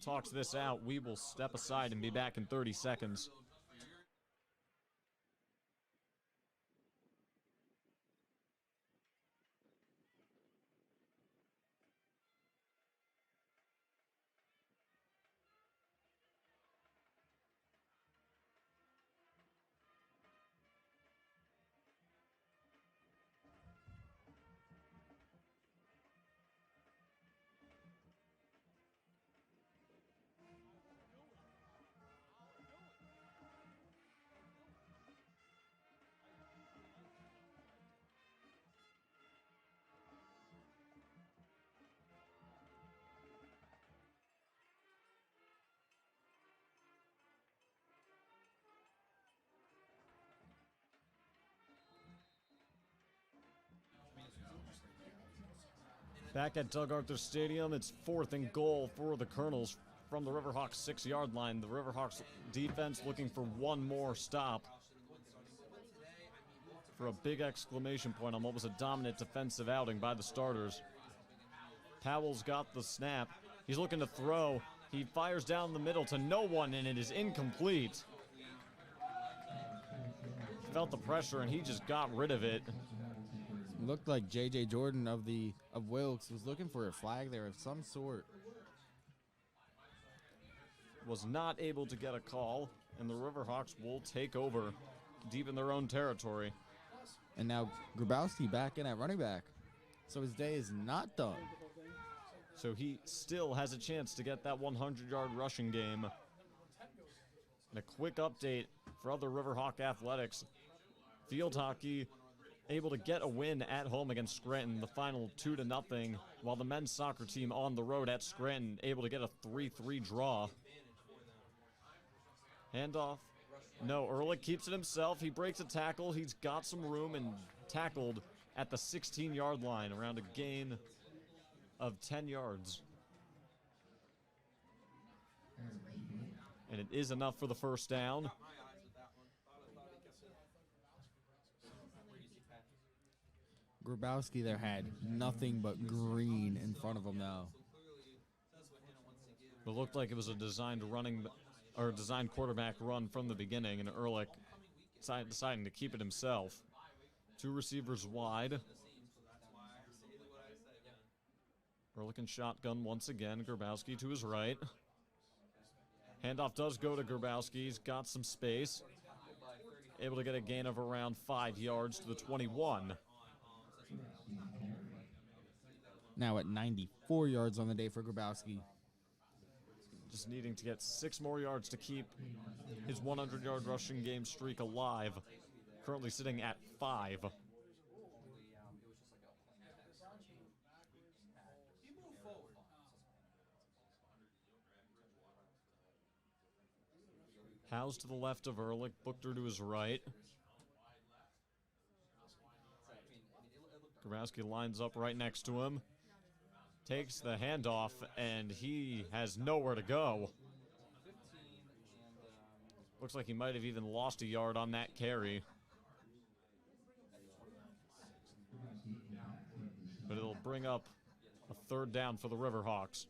talks this out, we will step aside and be back in 30 seconds. Back at Doug Arthur Stadium, it's 4th and goal for the Colonels from the Riverhawks 6-yard line. The Riverhawks defense looking for one more stop. For a big exclamation point on what was a dominant defensive outing by the starters. Powell's got the snap. He's looking to throw. He fires down the middle to no one, and it is incomplete. He felt the pressure, and he just got rid of it. Looked like J.J. Jordan of Wilkes was looking for a flag there of some sort. Was not able to get a call, and the Riverhawks will take over deep in their own territory. And now Grabowski back in at running back. So his day is not done. So he still has a chance to get that 100-yard rushing game. And a quick update for other Riverhawk athletics. Field hockey able to get a win at home against Scranton, the final 2-0, while the men's soccer team on the road at Scranton able to get a 3-3 draw. Handoff. No, Ehrlich keeps it himself. He breaks a tackle. He's got some room and tackled at the 16-yard line, around a gain of 10 yards. And it is enough for the 1st down. Grabowski there had nothing but green in front of him now. It looked like it was a designed quarterback run from the beginning, and Ehrlich deciding to keep it himself. Two receivers wide. Ehrlich in shotgun once again. Grabowski to his right. Handoff does go to Grabowski. He's got some space. Able to get a gain of around 5 yards to the 21. Now at 94 yards on the day for Grabowski. Just needing to get 6 more yards to keep his 100-yard rushing game streak alive. Currently sitting at 5. Howes to the left of Ehrlich, Buchter to his right. Grabowski lines up right next to him. Takes the handoff, and he has nowhere to go. Looks like he might have even lost a yard on that carry. But it'll bring up a 3rd down for the Riverhawks.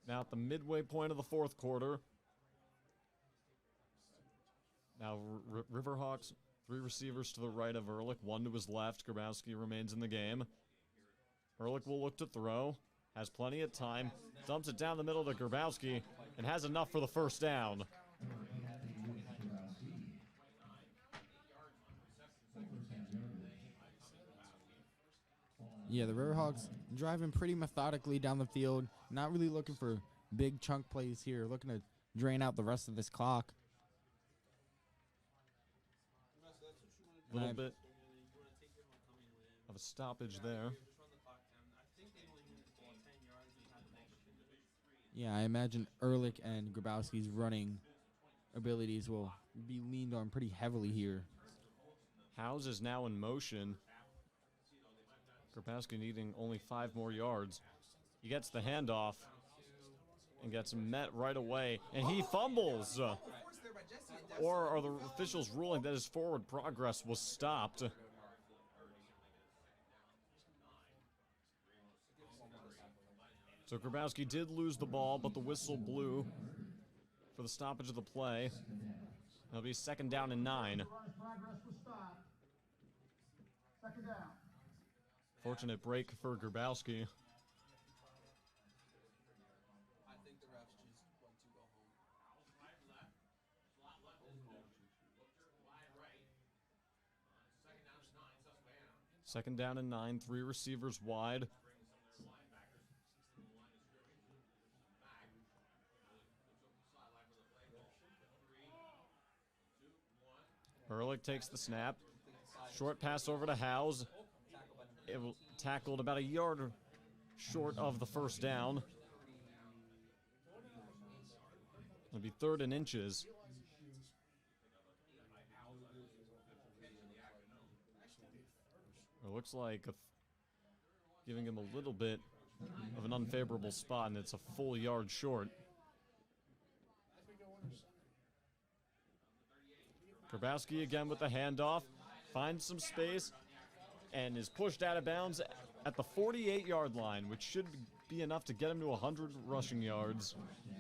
Now at the midway point of the 4th quarter. Now Riverhawks, 3 receivers to the right of Ehrlich, 1 to his left. Grabowski remains in the game. Ehrlich will look to throw. Has plenty of time. Dumps it down the middle to Grabowski and has enough for the 1st down. Yeah, the Riverhawks driving pretty methodically down the field. Not really looking for big chunk plays here. Looking to drain out the rest of this clock. A little bit of a stoppage there. Yeah, I imagine Ehrlich and Grabowski's running abilities will be leaned on pretty heavily here. Howes is now in motion. Grabowski needing only 5 more yards. He gets the handoff and gets met right away, and he fumbles. Or are the officials ruling that his forward progress was stopped? So Grabowski did lose the ball, but the whistle blew for the stoppage of the play. It'll be 2nd down and 9. Fortunate break for Grabowski. Second down and 9, 3 receivers wide. Ehrlich takes the snap. Short pass over to Howes. It will tackled about a yard short of the 1st down. It'll be 3rd and inches. It looks like giving him a little bit of an unfavorable spot, and it's a full yard short. Grabowski again with the handoff, finds some space, and is pushed out of bounds at the 48-yard line, which should be enough to get him to 100 rushing yards.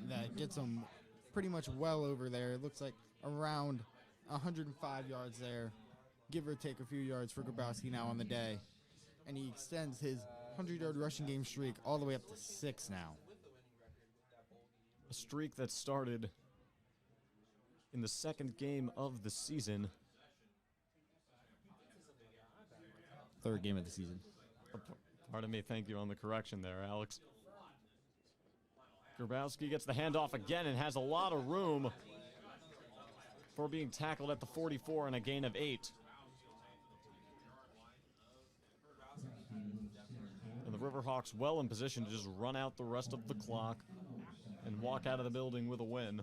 That gets him pretty much well over there. It looks like around 105 yards there, give or take a few yards for Grabowski now on the day. And he extends his 100-yard rushing game streak all the way up to 6 now. A streak that started in the 2nd game of the season. 3rd game of the season. Pardon me, thank you on the correction there, Alex. Grabowski gets the handoff again and has a lot of room for being tackled at the 44 and a gain of 8. And the Riverhawks well in position to just run out the rest of the clock and walk out of the building with a win.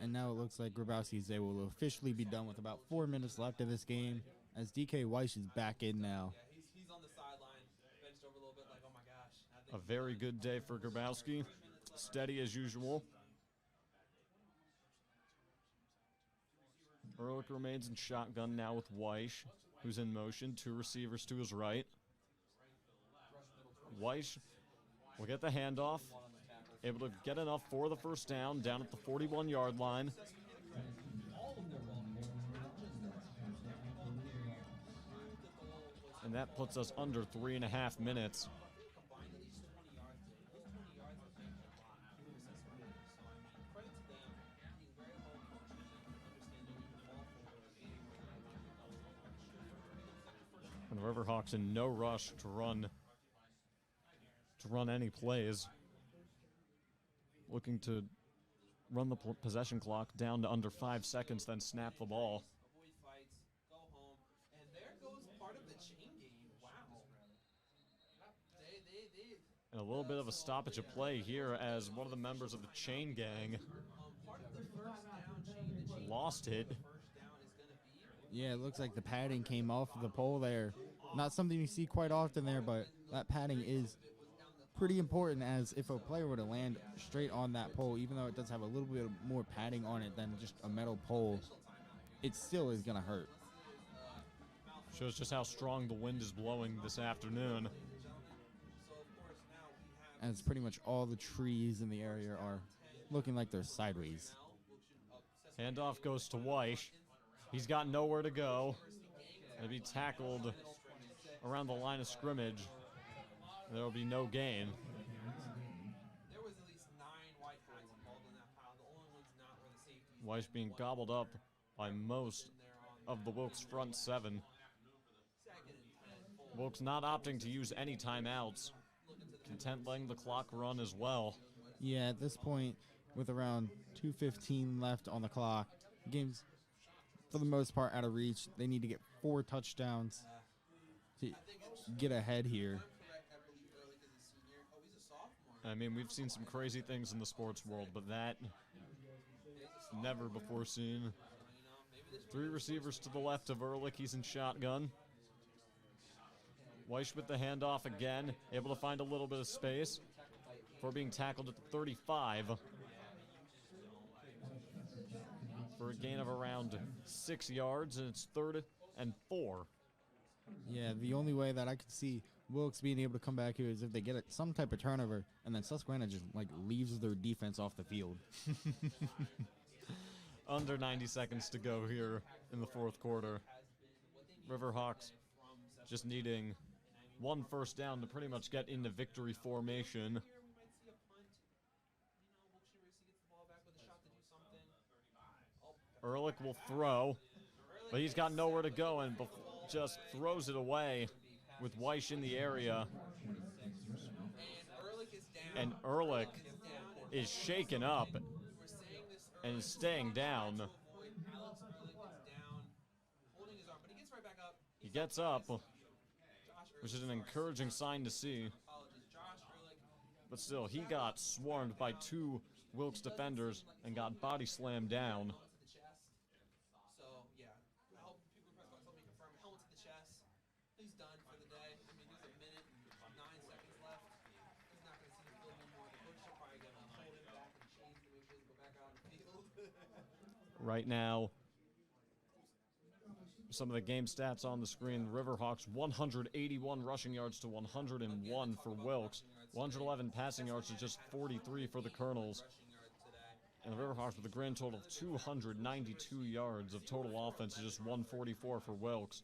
And now it looks like Grabowski is able to officially be done with about 4 minutes left of this game as DK Weiss is back in now. He's on the sideline, benched over a little bit like, oh my gosh. A very good day for Grabowski. Steady as usual. Ehrlich remains in shotgun now with Weiss, who's in motion. 2 receivers to his right. Weiss will get the handoff, able to get enough for the first down at the 41-yard line. And that puts us under 3.5 minutes. And the Riverhawks in no rush to run any plays. Looking to run the possession clock down to under 5 seconds, then snap the ball. Avoid fights, go home, and there goes part of the chain game. Wow. And a little bit of a stoppage of play here as one of the members of the chain gang lost it. Yeah, it looks like the padding came off of the pole there. Not something you see quite often there, but that padding is pretty important, as if a player were to land straight on that pole, even though it does have a little bit more padding on it than just a metal pole, it still is going to hurt. Shows just how strong the wind is blowing this afternoon. As pretty much all the trees in the area are looking like they're sideways. Handoff goes to Weiss. He's got nowhere to go. He'll be tackled around the line of scrimmage. There will be no gain. There was at least 9 white hats involved in that pile. The only ones not were the safeties. Weiss being gobbled up by most of the Wilkes front 7. Wilkes not opting to use any timeouts. Content letting the clock run as well. Yeah, at this point, with around 2:15 left on the clock, the game's for the most part out of reach. They need to get 4 touchdowns to get ahead here. I mean, we've seen some crazy things in the sports world, but that, never before seen. 3 receivers to the left of Ehrlich. He's in shotgun. Weiss with the handoff again, able to find a little bit of space before being tackled at the 35 for a gain of around 6 yards, and it's 3rd and 4. Yeah, the only way that I could see Wilkes being able to come back here is if they get some type of turnover, and then Susquehanna just leaves their defense off the field. Under 90 seconds to go here in the 4th quarter. Riverhawks just needing 1 first down to pretty much get into victory formation. Ehrlich will throw, but he's got nowhere to go and just throws it away with Weiss in the area. And Ehrlich is shaken up and is staying down. He gets up, which is an encouraging sign to see. But still, he got swarmed by 2 Wilkes defenders and got body slammed down. So, yeah, I hope people press box, let me confirm. Helmet to the chest. He's done for the day. I mean, there's a minute and 9 seconds left. He's not going to see the field anymore. The coach will probably get him, hold him back and chains to make sure he go back out on the field. Right now, some of the game stats on the screen. Riverhawks 181 rushing yards to 101 for Wilkes. 111 passing yards to just 43 for the Colonels. And the Riverhawks with a grand total of 292 yards of total offense to just 144 for Wilkes.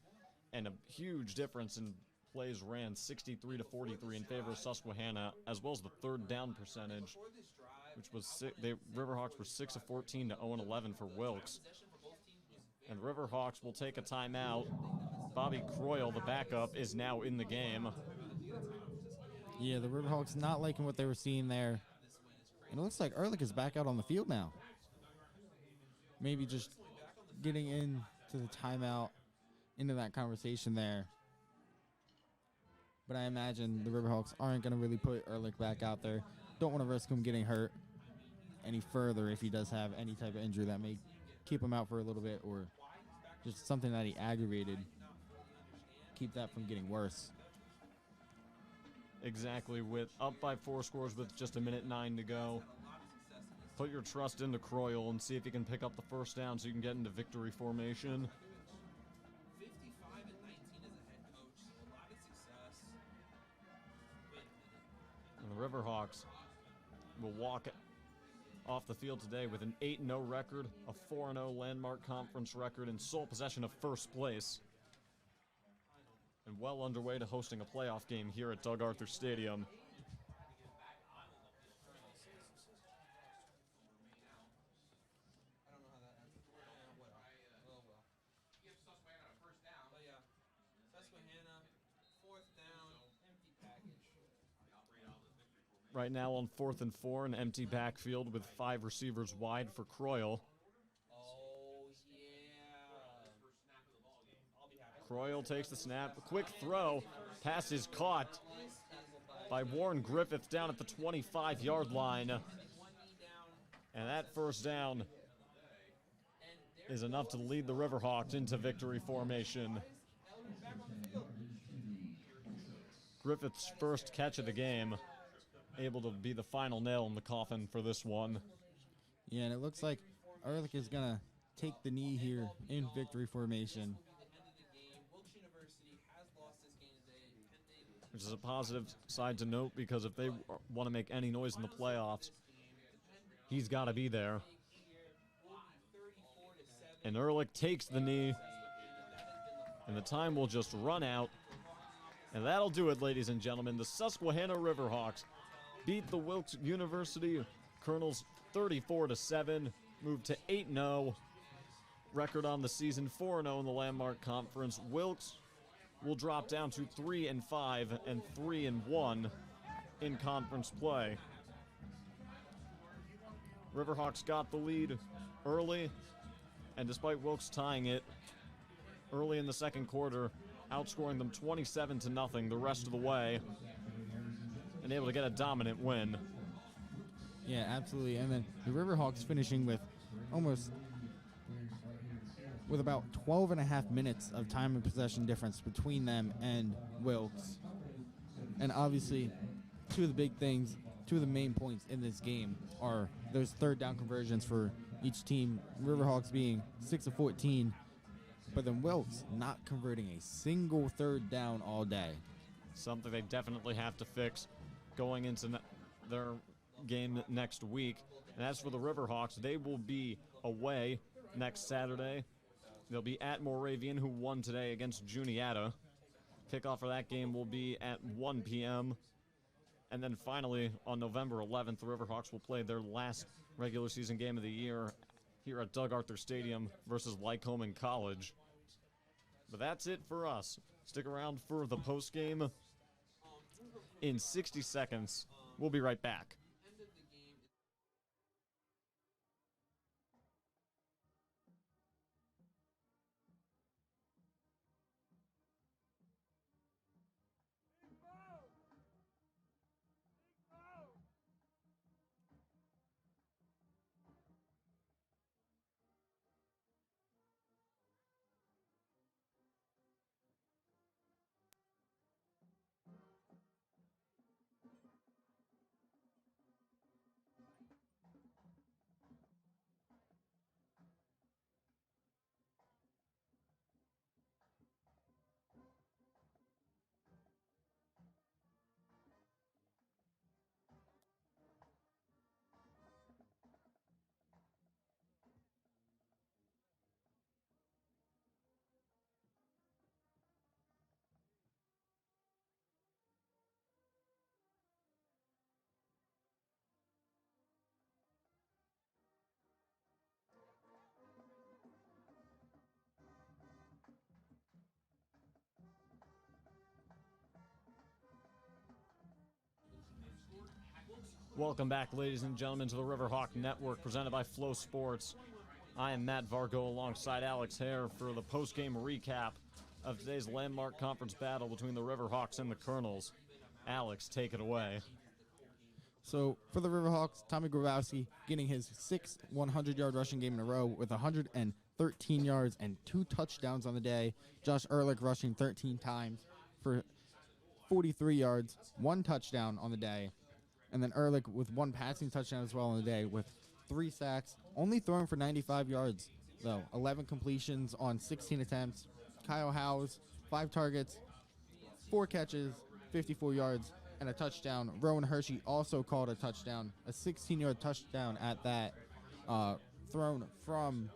And a huge difference in plays ran, 63 to 43 in favor of Susquehanna, as well as the 3rd down percentage, which was Riverhawks were 6 of 14 to 0 and 11 for Wilkes. And the Riverhawks will take a timeout. Bobby Croyle, the backup, is now in the game. Yeah, the Riverhawks not liking what they were seeing there. And it looks like Ehrlich is back out on the field now. Maybe just getting into the timeout, into that conversation there. But I imagine the Riverhawks aren't going to really put Ehrlich back out there. Don't want to risk him getting hurt any further if he does have any type of injury that may keep him out for a little bit, or just something that he aggravated. Keep that from getting worse. Exactly, with up by 4 scores with just 1:09 to go. Put your trust into Croyle and see if he can pick up the first down so you can get into victory formation. 55 and 19 as a head coach, so a lot of success. But Riverhawks will walk off the field today with an 8-0 record, a 4-0 landmark conference record, and sole possession of first place. And well underway to hosting a playoff game here at Doug Arthur Stadium. Susquehanna, 4th down, empty package. Right now on 4th and 4, an empty backfield with 5 receivers wide for Croyle. Oh, yeah. Croyle takes the snap. A quick throw. Pass is caught by Warren Griffith down at the 25-yard line. And that first down is enough to lead the Riverhawks into victory formation. Griffith's first catch of the game, able to be the final nail in the coffin for this one. Yeah, and it looks like Ehrlich is going to take the knee here in victory formation. Which is a positive side to note, because if they want to make any noise in the playoffs, he's got to be there. And Ehrlich takes the knee, and the time will just run out. And that'll do it, ladies and gentlemen. The Susquehanna Riverhawks beat the Wilkes University Colonels 34-7, moved to 8-0. Record on the season, 4-0 in the Landmark Conference. Wilkes will drop down to 3-5 and 3-1 in conference play. Riverhawks got the lead early, and despite Wilkes tying it early in the second quarter, outscoring them 27-0 the rest of the way, and able to get a dominant win. Yeah, absolutely. And then the Riverhawks finishing with about 12 and a half minutes of time and possession difference between them and Wilkes. And obviously, two of the main points in this game are those third down conversions for each team. Riverhawks being 6 of 14, but then Wilkes not converting a single third down all day. Something they definitely have to fix going into their game next week. And as for the Riverhawks, they will be away next Saturday. They'll be at Moravian, who won today against Juniata. Kickoff for that game will be at 1 p.m. And then finally, on November 11th, the Riverhawks will play their last regular season game of the year here at Doug Arthur Stadium versus Lycoming College. But that's it for us. Stick around for the postgame in 60 seconds. We'll be right back. Welcome back, ladies and gentlemen, to the Riverhawk Network, presented by Flow Sports. I am Matt Vargo alongside Alex Hare for the post-game recap of today's landmark conference battle between the Riverhawks and the Colonels. Alex, take it away. So for the Riverhawks, Tommy Grabowski getting his 6th 100-yard rushing game in a row with 113 yards and 2 touchdowns on the day. Josh Ehrlich rushing 13 times for 43 yards, 1 touchdown on the day. And then Ehrlich with 1 passing touchdown as well on the day with 3 sacks, only throwing for 95 yards, though. 11 completions on 16 attempts. Kyle Howes, 5 targets, 4 catches, 54 yards. and a touchdown. Rowan Hershey also called a touchdown, a 16-yard touchdown at that, thrown from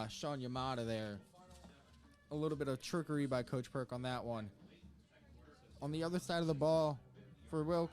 Sean Yamada there. A little bit of trickery by Coach Perk on that one. On the other side of the ball for Wilkes,